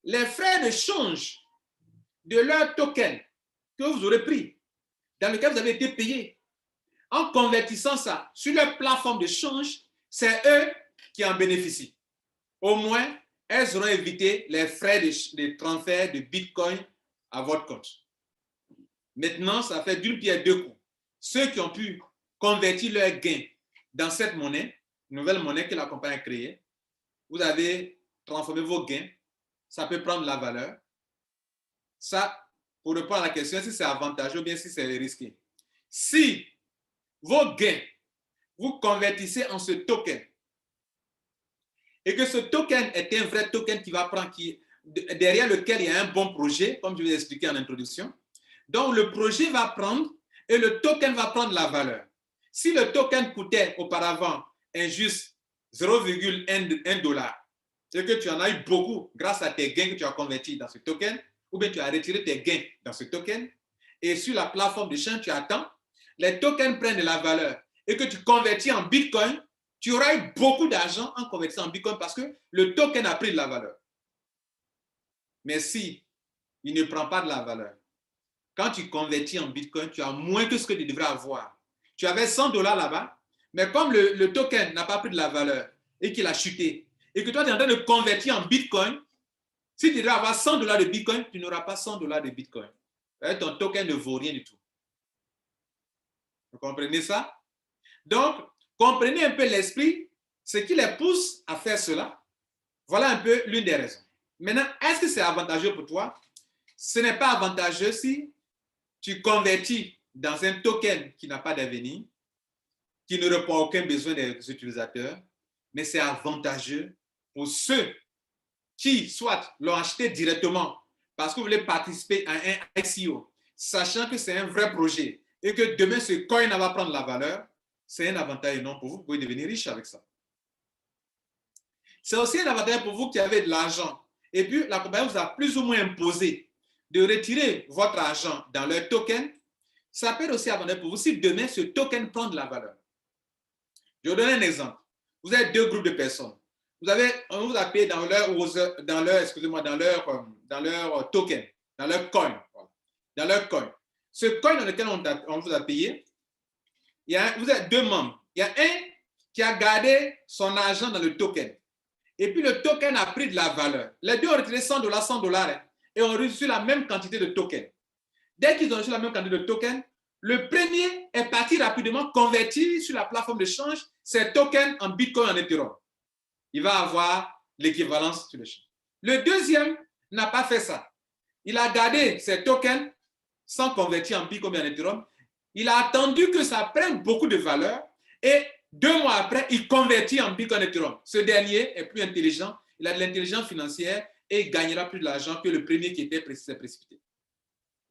les frais de change de leur token que vous aurez pris, dans lequel vous avez été payé, en convertissant ça sur leur plateforme de change, c'est eux qui en bénéficient. Au moins, elles auront évité les frais de transfert de Bitcoin à votre compte. Maintenant, ça fait d'une pierre deux coups. Ceux qui ont pu convertir leurs gains dans cette monnaie, nouvelle monnaie que la compagnie a créée, vous avez transformé vos gains, ça peut prendre la valeur. Ça, pour répondre à la question, si c'est avantageux ou bien si c'est risqué. Si vos gains, vous convertissez en ce token, et que ce token est un vrai token qui va prendre, derrière lequel il y a un bon projet, comme je vous ai expliqué en introduction. Donc, le projet va prendre et le token va prendre la valeur. Si le token coûtait auparavant juste 0,1 dollar et que tu en as eu beaucoup grâce à tes gains que tu as convertis dans ce token, ou bien tu as retiré tes gains dans ce token, et sur la plateforme de change, tu attends, les tokens prennent de la valeur et que tu convertis en Bitcoin, tu auras eu beaucoup d'argent en convertissant en Bitcoin parce que le token a pris de la valeur. Mais si il ne prend pas de la valeur, quand tu convertis en Bitcoin, tu as moins que ce que tu devrais avoir. Tu avais 100 dollars là-bas, mais comme le token n'a pas pris de la valeur et qu'il a chuté, et que toi, tu es en train de convertir en Bitcoin, si tu devrais avoir 100 dollars de Bitcoin, tu n'auras pas 100 dollars de Bitcoin. Ton token ne vaut rien du tout. Vous comprenez ça? Donc, comprenez un peu l'esprit, ce qui les pousse à faire cela. Voilà un peu l'une des raisons. Maintenant, est-ce que c'est avantageux pour toi? Ce n'est pas avantageux si tu convertis dans un token qui n'a pas d'avenir, qui ne répond à aucun besoin des utilisateurs, mais c'est avantageux pour ceux qui, soit l'ont acheté directement parce que vous voulez participer à un ICO, sachant que c'est un vrai projet et que demain ce coin va prendre la valeur, c'est un avantage énorme pour vous. Vous pouvez devenir riche avec ça. C'est aussi un avantage pour vous qui avez de l'argent. Et puis, la compagnie vous a plus ou moins imposé de retirer votre argent dans leur token. Ça peut être aussi avantage pour vous si demain ce token prend de la valeur. Je vais vous donner un exemple. Vous avez deux groupes de personnes. On vous a payé dans leur token, dans leur coin. Dans leur coin. Ce coin dans lequel on vous a payé, vous avez deux membres. Il y a un qui a gardé son argent dans le token. Et puis le token a pris de la valeur. Les deux ont retiré 100 dollars et ont reçu la même quantité de tokens. Dès qu'ils ont reçu la même quantité de tokens, le premier est parti rapidement convertir sur la plateforme de change ses tokens en Bitcoin en Ethereum. Il va avoir l'équivalence sur le change. Le deuxième n'a pas fait ça. Il a gardé ses tokens sans convertir en Bitcoin et en Ethereum. Il a attendu que ça prenne beaucoup de valeur et 2 mois après, il convertit en Bitcoin et Ethereum. Ce dernier est plus intelligent, il a de l'intelligence financière et il gagnera plus d'argent que le premier qui était précipité.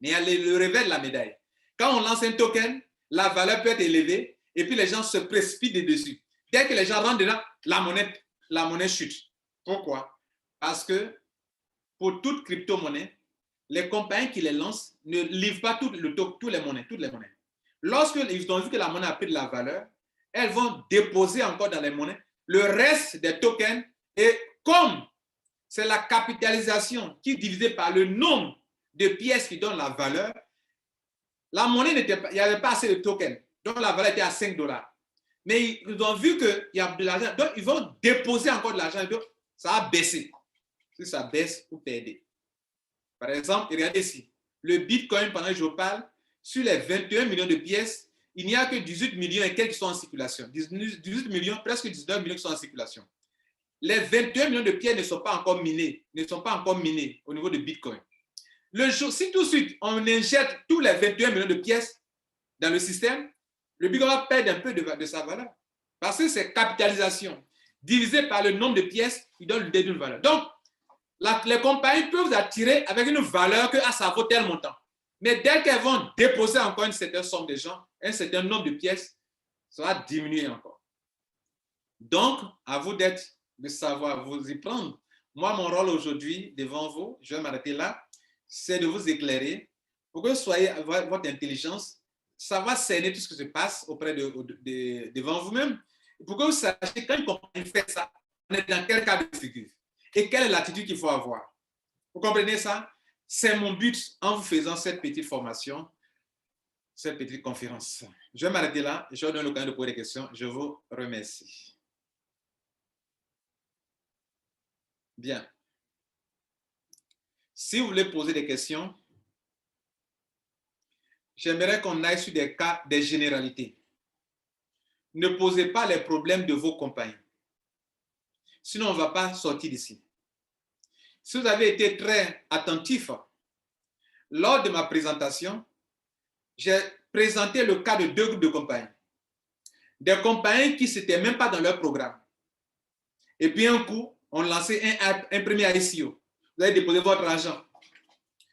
Mais il y a le revers de la médaille. Quand on lance un token, la valeur peut être élevée et puis les gens se précipitent dessus. Dès que les gens rentrent dedans, la monnaie chute. Pourquoi? Parce que pour toute crypto-monnaie, les compagnies qui les lancent ne livrent pas toutes les monnaies. Lorsqu'ils ont vu que la monnaie a pris de la valeur, elles vont déposer encore dans les monnaies le reste des tokens et comme c'est la capitalisation qui est divisée par le nombre de pièces qui donnent la valeur, la monnaie il n'y avait pas assez de tokens, donc la valeur était à $5. Mais ils ont vu qu'il y a de l'argent, donc ils vont déposer encore de l'argent, donc ça a baissé. Si ça baisse, vous perdez. Par exemple, regardez ici, le Bitcoin, pendant que je vous parle, sur les 21 millions de pièces, il n'y a que 18 millions et quelques qui sont en circulation. 18 millions, presque 19 millions qui sont en circulation. Les 21 millions de pièces ne sont pas encore minés, au niveau de Bitcoin. Le jour, si tout de suite on injecte tous les 21 millions de pièces dans le système, le Bitcoin va perdre un peu de sa valeur. Parce que c'est capitalisation. Divisé par le nombre de pièces, il donne le déduit de valeur. Donc, les compagnies peuvent vous attirer avec une valeur que ça vaut tel montant. Mais dès qu'elles vont déposer encore une certaine somme de gens, un certain nombre de pièces, ça va diminuer encore. Donc, à vous de savoir vous y prendre. Moi, mon rôle aujourd'hui devant vous, je vais m'arrêter là, c'est de vous éclairer pour que vous soyez, votre intelligence, savoir cerner tout ce qui se passe devant vous-même, pour que vous sachiez quand une compagnie fait ça, on est dans quel cas de figure et quelle est l'attitude qu'il faut avoir. Vous comprenez ça? C'est mon but en vous faisant cette petite formation, cette petite conférence. Je vais m'arrêter là. Je vous donne l'occasion de poser des questions. Je vous remercie. Bien. Si vous voulez poser des questions, j'aimerais qu'on aille sur des cas, des généralités. Ne posez pas les problèmes de vos compagnies. Sinon, on ne va pas sortir d'ici. Si vous avez été très attentif, lors de ma présentation, j'ai présenté le cas de 2 groupes de compagnies. Des compagnies qui n'étaient même pas dans leur programme. Et puis un coup, on lançait un premier ICO. Vous allez déposer votre argent.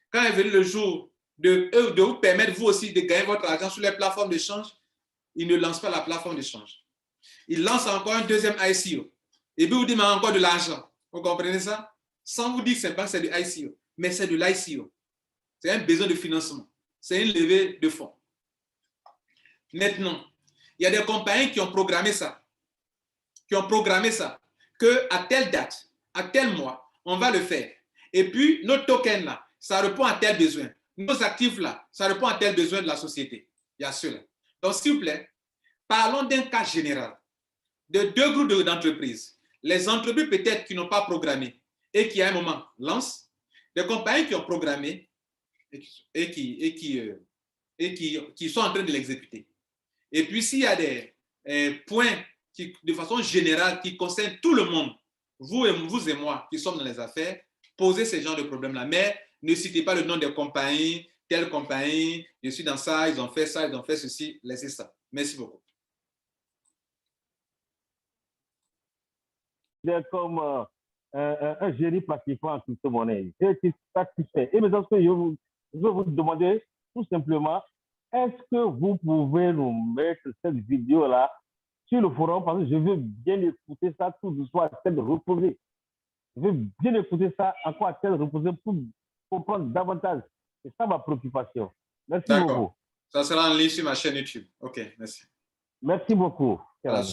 Quand est venu le jour de vous permettre vous aussi de gagner votre argent sur les plateformes d'échange, ils ne lancent pas la plateforme d'échange. Ils lancent encore un deuxième ICO. Et puis vous demandez encore de l'argent. Vous comprenez ça? Sans vous dire que c'est du ICO, mais c'est de l'ICO. C'est un besoin de financement. C'est une levée de fonds. Maintenant, il y a des compagnies qui ont programmé ça. Qu'à telle date, à tel mois, on va le faire. Et puis, nos tokens là, ça répond à tel besoin. Nos actifs là, ça répond à tel besoin de la société. Il y a cela. Donc, s'il vous plaît, parlons d'un cas général de 2 groupes d'entreprises. Les entreprises peut-être qui n'ont pas programmé et qui à un moment lancent, des compagnies qui ont programmé et qui sont en train de l'exécuter. Et puis, s'il y a des points qui, de façon générale, qui concernent tout le monde, vous et moi qui sommes dans les affaires, posez ce genre de problème-là. Mais ne citez pas le nom des compagnies, telle compagnie, je suis dans ça, ils ont fait ça, ils ont fait ceci, laissez ça. Merci beaucoup. Comme un génie pratiquant en crypto-monnaie. Et c'est satisfait. Et maintenant, je veux vous demander tout simplement, est-ce que vous pouvez nous mettre cette vidéo-là sur le forum? Parce que je veux bien écouter ça tout doucement à tête reposée. Je veux bien écouter ça encore à tête reposée pour comprendre davantage. C'est ça ma préoccupation. Merci beaucoup. Ça sera en ligne sur ma chaîne YouTube. OK, merci. Merci beaucoup. Alors,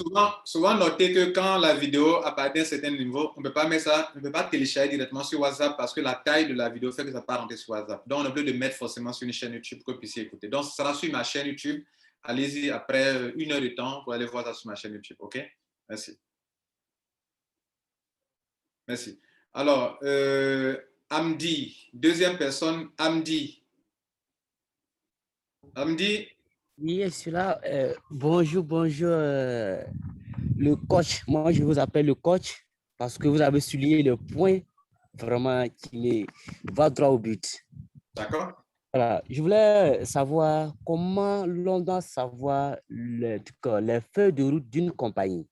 souvent notez que quand la vidéo apparaît à un certain niveau, on ne peut pas mettre ça, on ne peut pas télécharger directement sur WhatsApp parce que la taille de la vidéo fait que ça ne peut pas rentrer sur WhatsApp. Donc, on est obligé de mettre forcément sur une chaîne YouTube pour que vous puissiez écouter. Donc, ça sera sur ma chaîne YouTube. Allez-y après 1 heure de temps pour aller voir ça sur ma chaîne YouTube. OK? Merci. Merci. Alors, Amdi, deuxième personne, Amdi. Amdi. Oui, je suis là. Bonjour, le coach. Moi, je vous appelle le coach parce que vous avez souligné le point vraiment qui va droit au but. D'accord? Voilà, je voulais savoir comment l'on doit savoir les feuilles de route d'une compagnie.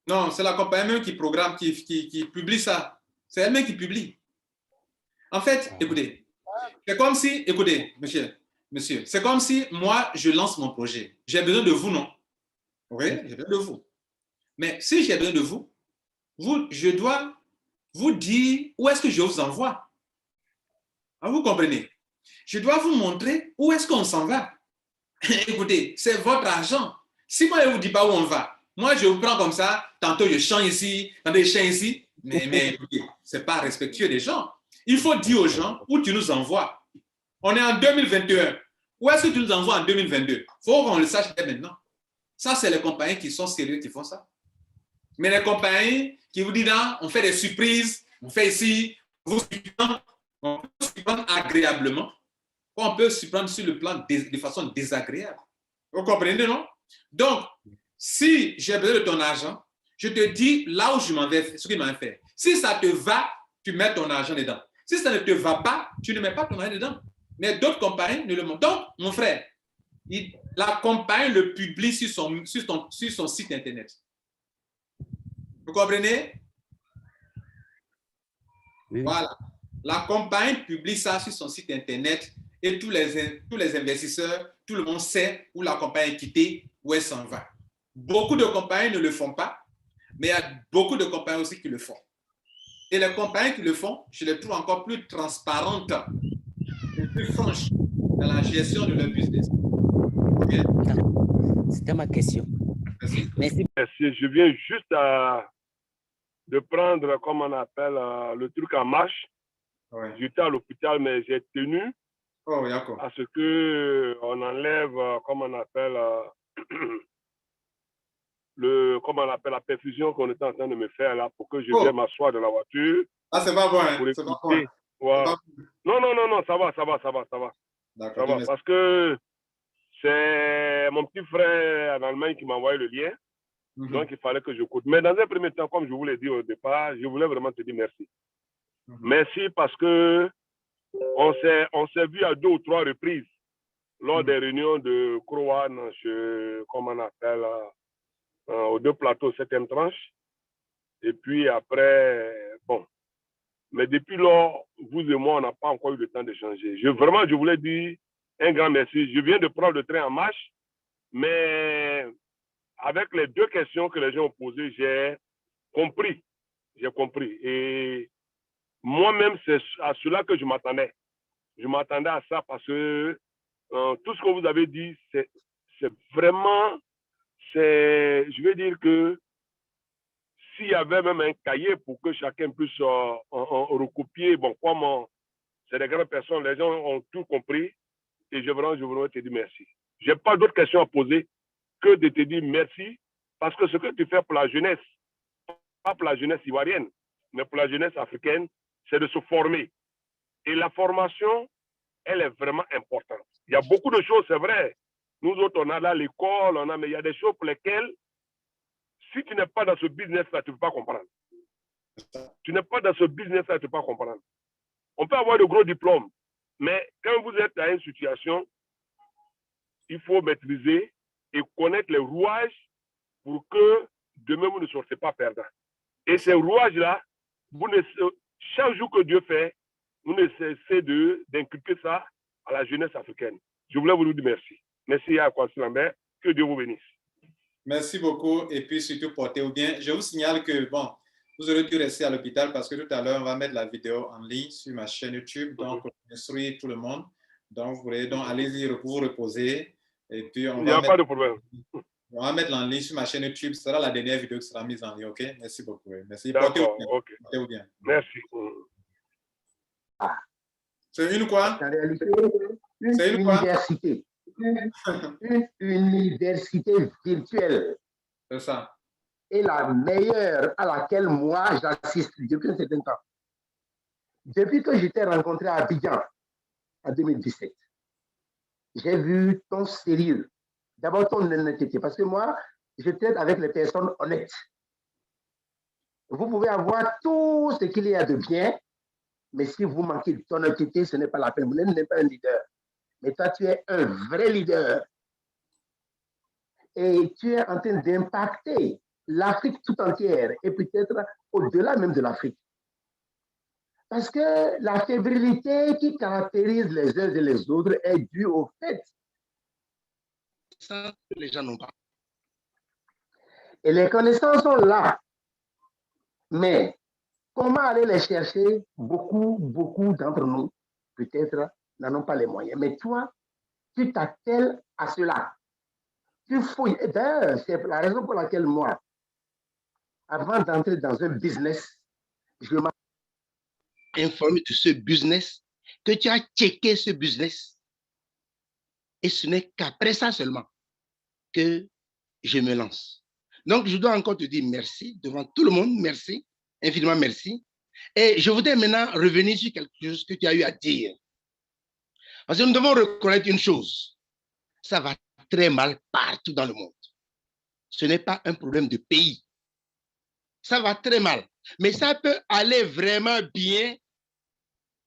Non, c'est la compagnie même qui programme, qui publie ça. C'est elle-même qui publie. En fait, écoutez, c'est comme si, écoutez, monsieur, c'est comme si moi, je lance mon projet. J'ai besoin de vous, non? Oui, j'ai besoin de vous. Mais si j'ai besoin de vous, je dois vous dire où est-ce que je vous envoie. Vous comprenez? Je dois vous montrer où est-ce qu'on s'en va. Écoutez, c'est votre argent. Si moi, je ne vous dis pas où on va, moi, je vous prends comme ça, tantôt je chante ici, tantôt je chante ici, mais écoutez, ce n'est pas respectueux des gens. Il faut dire aux gens où tu nous envoies. On est en 2021. Où est-ce que tu nous envoies en 2022? Il faut qu'on le sache dès maintenant. Ça, c'est les compagnies qui sont sérieuses qui font ça. Mais les compagnies qui vous disent, non, on fait des surprises, on fait ici, on peut s'y prendre agréablement, ou on peut s'y prendre sur le plan de façon désagréable. Vous comprenez, non? Donc, si j'ai besoin de ton argent, je te dis là où je m'en vais, ce qu'il m'en fait. Si ça te va, tu mets ton argent dedans. Si ça ne te va pas, tu ne mets pas ton argent dedans. Mais d'autres compagnies ne le montrent. Donc, mon frère, la compagnie le publie sur son site Internet. Vous comprenez? Oui. Voilà. La compagnie publie ça sur son site Internet et tous les investisseurs, tout le monde sait où la compagnie est quittée, où elle s'en va. Beaucoup de compagnies ne le font pas, mais il y a beaucoup de compagnies aussi qui le font. Et les compagnies qui le font, je les trouve encore plus transparentes et plus franches dans la gestion de leur business. Okay? C'était ma question. Merci. Merci. Merci. Je viens juste de prendre, comme on appelle, le truc en marche. Ouais. J'étais à l'hôpital, mais j'ai tenu à ce qu'on enlève, comme on appelle, la perfusion qu'on était en train de me faire là pour que je vienne m'asseoir dans la voiture. Ah, c'est pas bon, hein? C'est pas bon. Voilà. Non, ça va. Ça va, parce que c'est mon petit frère en Allemagne qui m'a envoyé le lien. Donc, il fallait que je coûte. Mais dans un premier temps, comme je vous l'ai dit au départ, je voulais vraiment te dire merci. Merci parce que on s'est vu à 2 ou 3 reprises lors des réunions de Crowan, comme on appelle, aux 2 plateaux, 7e tranche. Et puis après, bon. Mais depuis lors, vous et moi, on n'a pas encore eu le temps d'échanger. Vraiment, je voulais dire un grand merci. Je viens de prendre le train en marche, mais avec les 2 questions que les gens ont posées, j'ai compris. Et moi-même, c'est à cela que je m'attendais. Je m'attendais à ça parce que tout ce que vous avez dit, c'est vraiment, je veux dire que s'il y avait même un cahier pour que chacun puisse recopier, bon, comme c'est des grandes personnes, les gens ont tout compris et je voudrais te dire merci. Je n'ai pas d'autres questions à poser que de te dire merci parce que ce que tu fais pour la jeunesse, pas pour la jeunesse ivoirienne, mais pour la jeunesse africaine, c'est de se former. Et la formation, elle est vraiment importante. Il y a beaucoup de choses, c'est vrai. Nous autres, on a là l'école, mais il y a des choses pour lesquelles, si tu n'es pas dans ce business-là, tu ne peux pas comprendre. Tu n'es pas dans ce business-là, tu ne peux pas comprendre. On peut avoir de gros diplômes, mais quand vous êtes dans une situation, il faut maîtriser et connaître les rouages pour que demain, vous ne sortez pas perdant. Et ces rouages-là, chaque jour que Dieu fait, vous ne cessez d'inculquer ça à la jeunesse africaine. Je voulais vous dire merci. Merci à Kwasi Lambert. Que Dieu vous bénisse. Merci beaucoup et puis surtout portez-vous bien. Je vous signale que, bon, vous aurez dû rester à l'hôpital parce que tout à l'heure, on va mettre la vidéo en ligne sur ma chaîne YouTube. Donc, on instruit tout le monde. Donc, vous voulez donc allez-y vous reposer. Et puis, il n'y a pas de problème. On va mettre en ligne sur ma chaîne YouTube. Ce sera la dernière vidéo qui sera mise en ligne. OK? Merci beaucoup. Merci. D'accord. Okay. Portez-vous bien. Merci. C'est une quoi? En réalité, une université. Une université virtuelle. C'est ça. Et la meilleure à laquelle moi j'assiste depuis un certain temps. Depuis que je t'ai rencontré à Abidjan en 2017, j'ai vu ton sérieux. D'abord ton honnêteté, parce que moi, je traite avec les personnes honnêtes. Vous pouvez avoir tout ce qu'il y a de bien, Mais si vous manquez d'honnêteté, ce n'est pas la peine. Vous n'êtes pas un leader. Mais toi, tu es un vrai leader. Et tu es en train d'impacter l'Afrique tout entière et peut-être au-delà même de l'Afrique. Parce que la fébrilité qui caractérise les uns et les autres est due au fait que les gens n'ont pas. Et les connaissances sont là. Mais comment aller les chercher? Beaucoup d'entre nous, peut-être, n'en ont pas les moyens. Mais toi, tu t'attelles à cela. Tu fouilles. D'ailleurs, c'est la raison pour laquelle moi, avant d'entrer dans un business, je m'ai informé de ce business, que tu as checké ce business. Et ce n'est qu'après ça seulement que je me lance. Donc, je dois encore te dire merci devant tout le monde. Merci, infiniment merci. Et je voudrais maintenant revenir sur quelque chose que tu as eu à dire. Parce que nous devons reconnaître une chose. Ça va très mal partout dans le monde. Ce n'est pas un problème de pays. Ça va très mal. Mais ça peut aller vraiment bien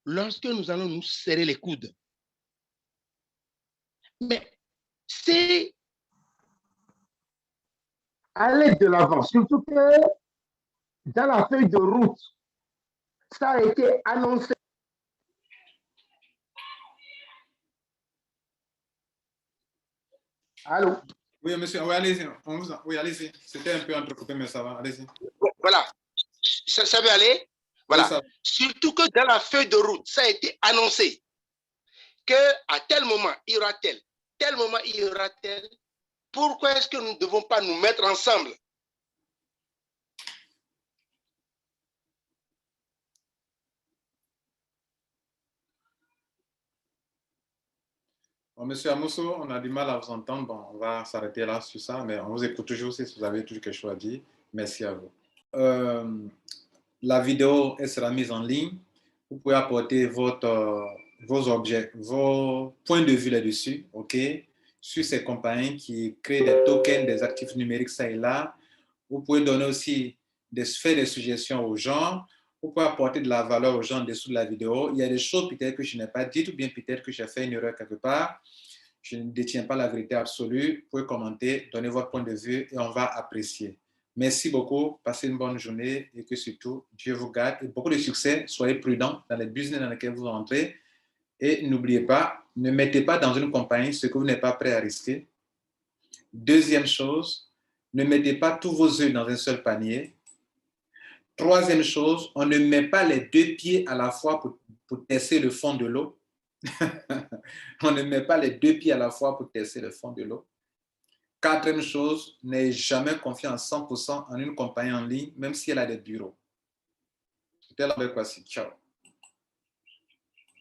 lorsque nous allons nous serrer les coudes. Mais c'est aller de l'avant. Surtout que dans la feuille de route, ça a été annoncé. Allô? Oui, monsieur, oui, allez-y. Oui, allez-y. C'était un peu entrecoupé, mais ça va. Allez-y. Voilà. Ça veut aller? Voilà. Oui, surtout que dans la feuille de route, ça a été annoncé qu'à tel moment, il y aura tel moment, il y aura tel. Pourquoi est-ce que nous ne devons pas nous mettre ensemble? Bon, monsieur Amosso, on a du mal à vous entendre. Bon, on va s'arrêter là sur ça, mais on vous écoute toujours si vous avez toujours quelque chose à dire. Merci à vous. La vidéo elle sera mise en ligne. Vous pouvez apporter vos objets, vos points de vue là-dessus, ok, sur ces compagnies qui créent des tokens, des actifs numériques ça et là. Vous pouvez donner aussi faire des suggestions aux gens. Vous pouvez apporter de la valeur aux gens en dessous de la vidéo. Il y a des choses peut-être que je n'ai pas dites ou bien peut-être que j'ai fait une erreur quelque part. Je ne détiens pas la vérité absolue. Vous pouvez commenter, donner votre point de vue et on va apprécier. Merci beaucoup. Passez une bonne journée et que surtout, Dieu vous garde et beaucoup de succès. Soyez prudents dans les business dans lesquels vous entrez. Et n'oubliez pas, ne mettez pas dans une compagnie ce que vous n'êtes pas prêt à risquer. Deuxième chose, ne mettez pas tous vos œufs dans un seul panier. Troisième chose, on ne met pas les deux pieds à la fois pour tester le fond de l'eau. On ne met pas les deux pieds à la fois pour tester le fond de l'eau. Quatrième chose, n'ayez jamais confiance à 100% en une compagnie en ligne, même si elle a des bureaux. C'était la Kwasi. Ciao.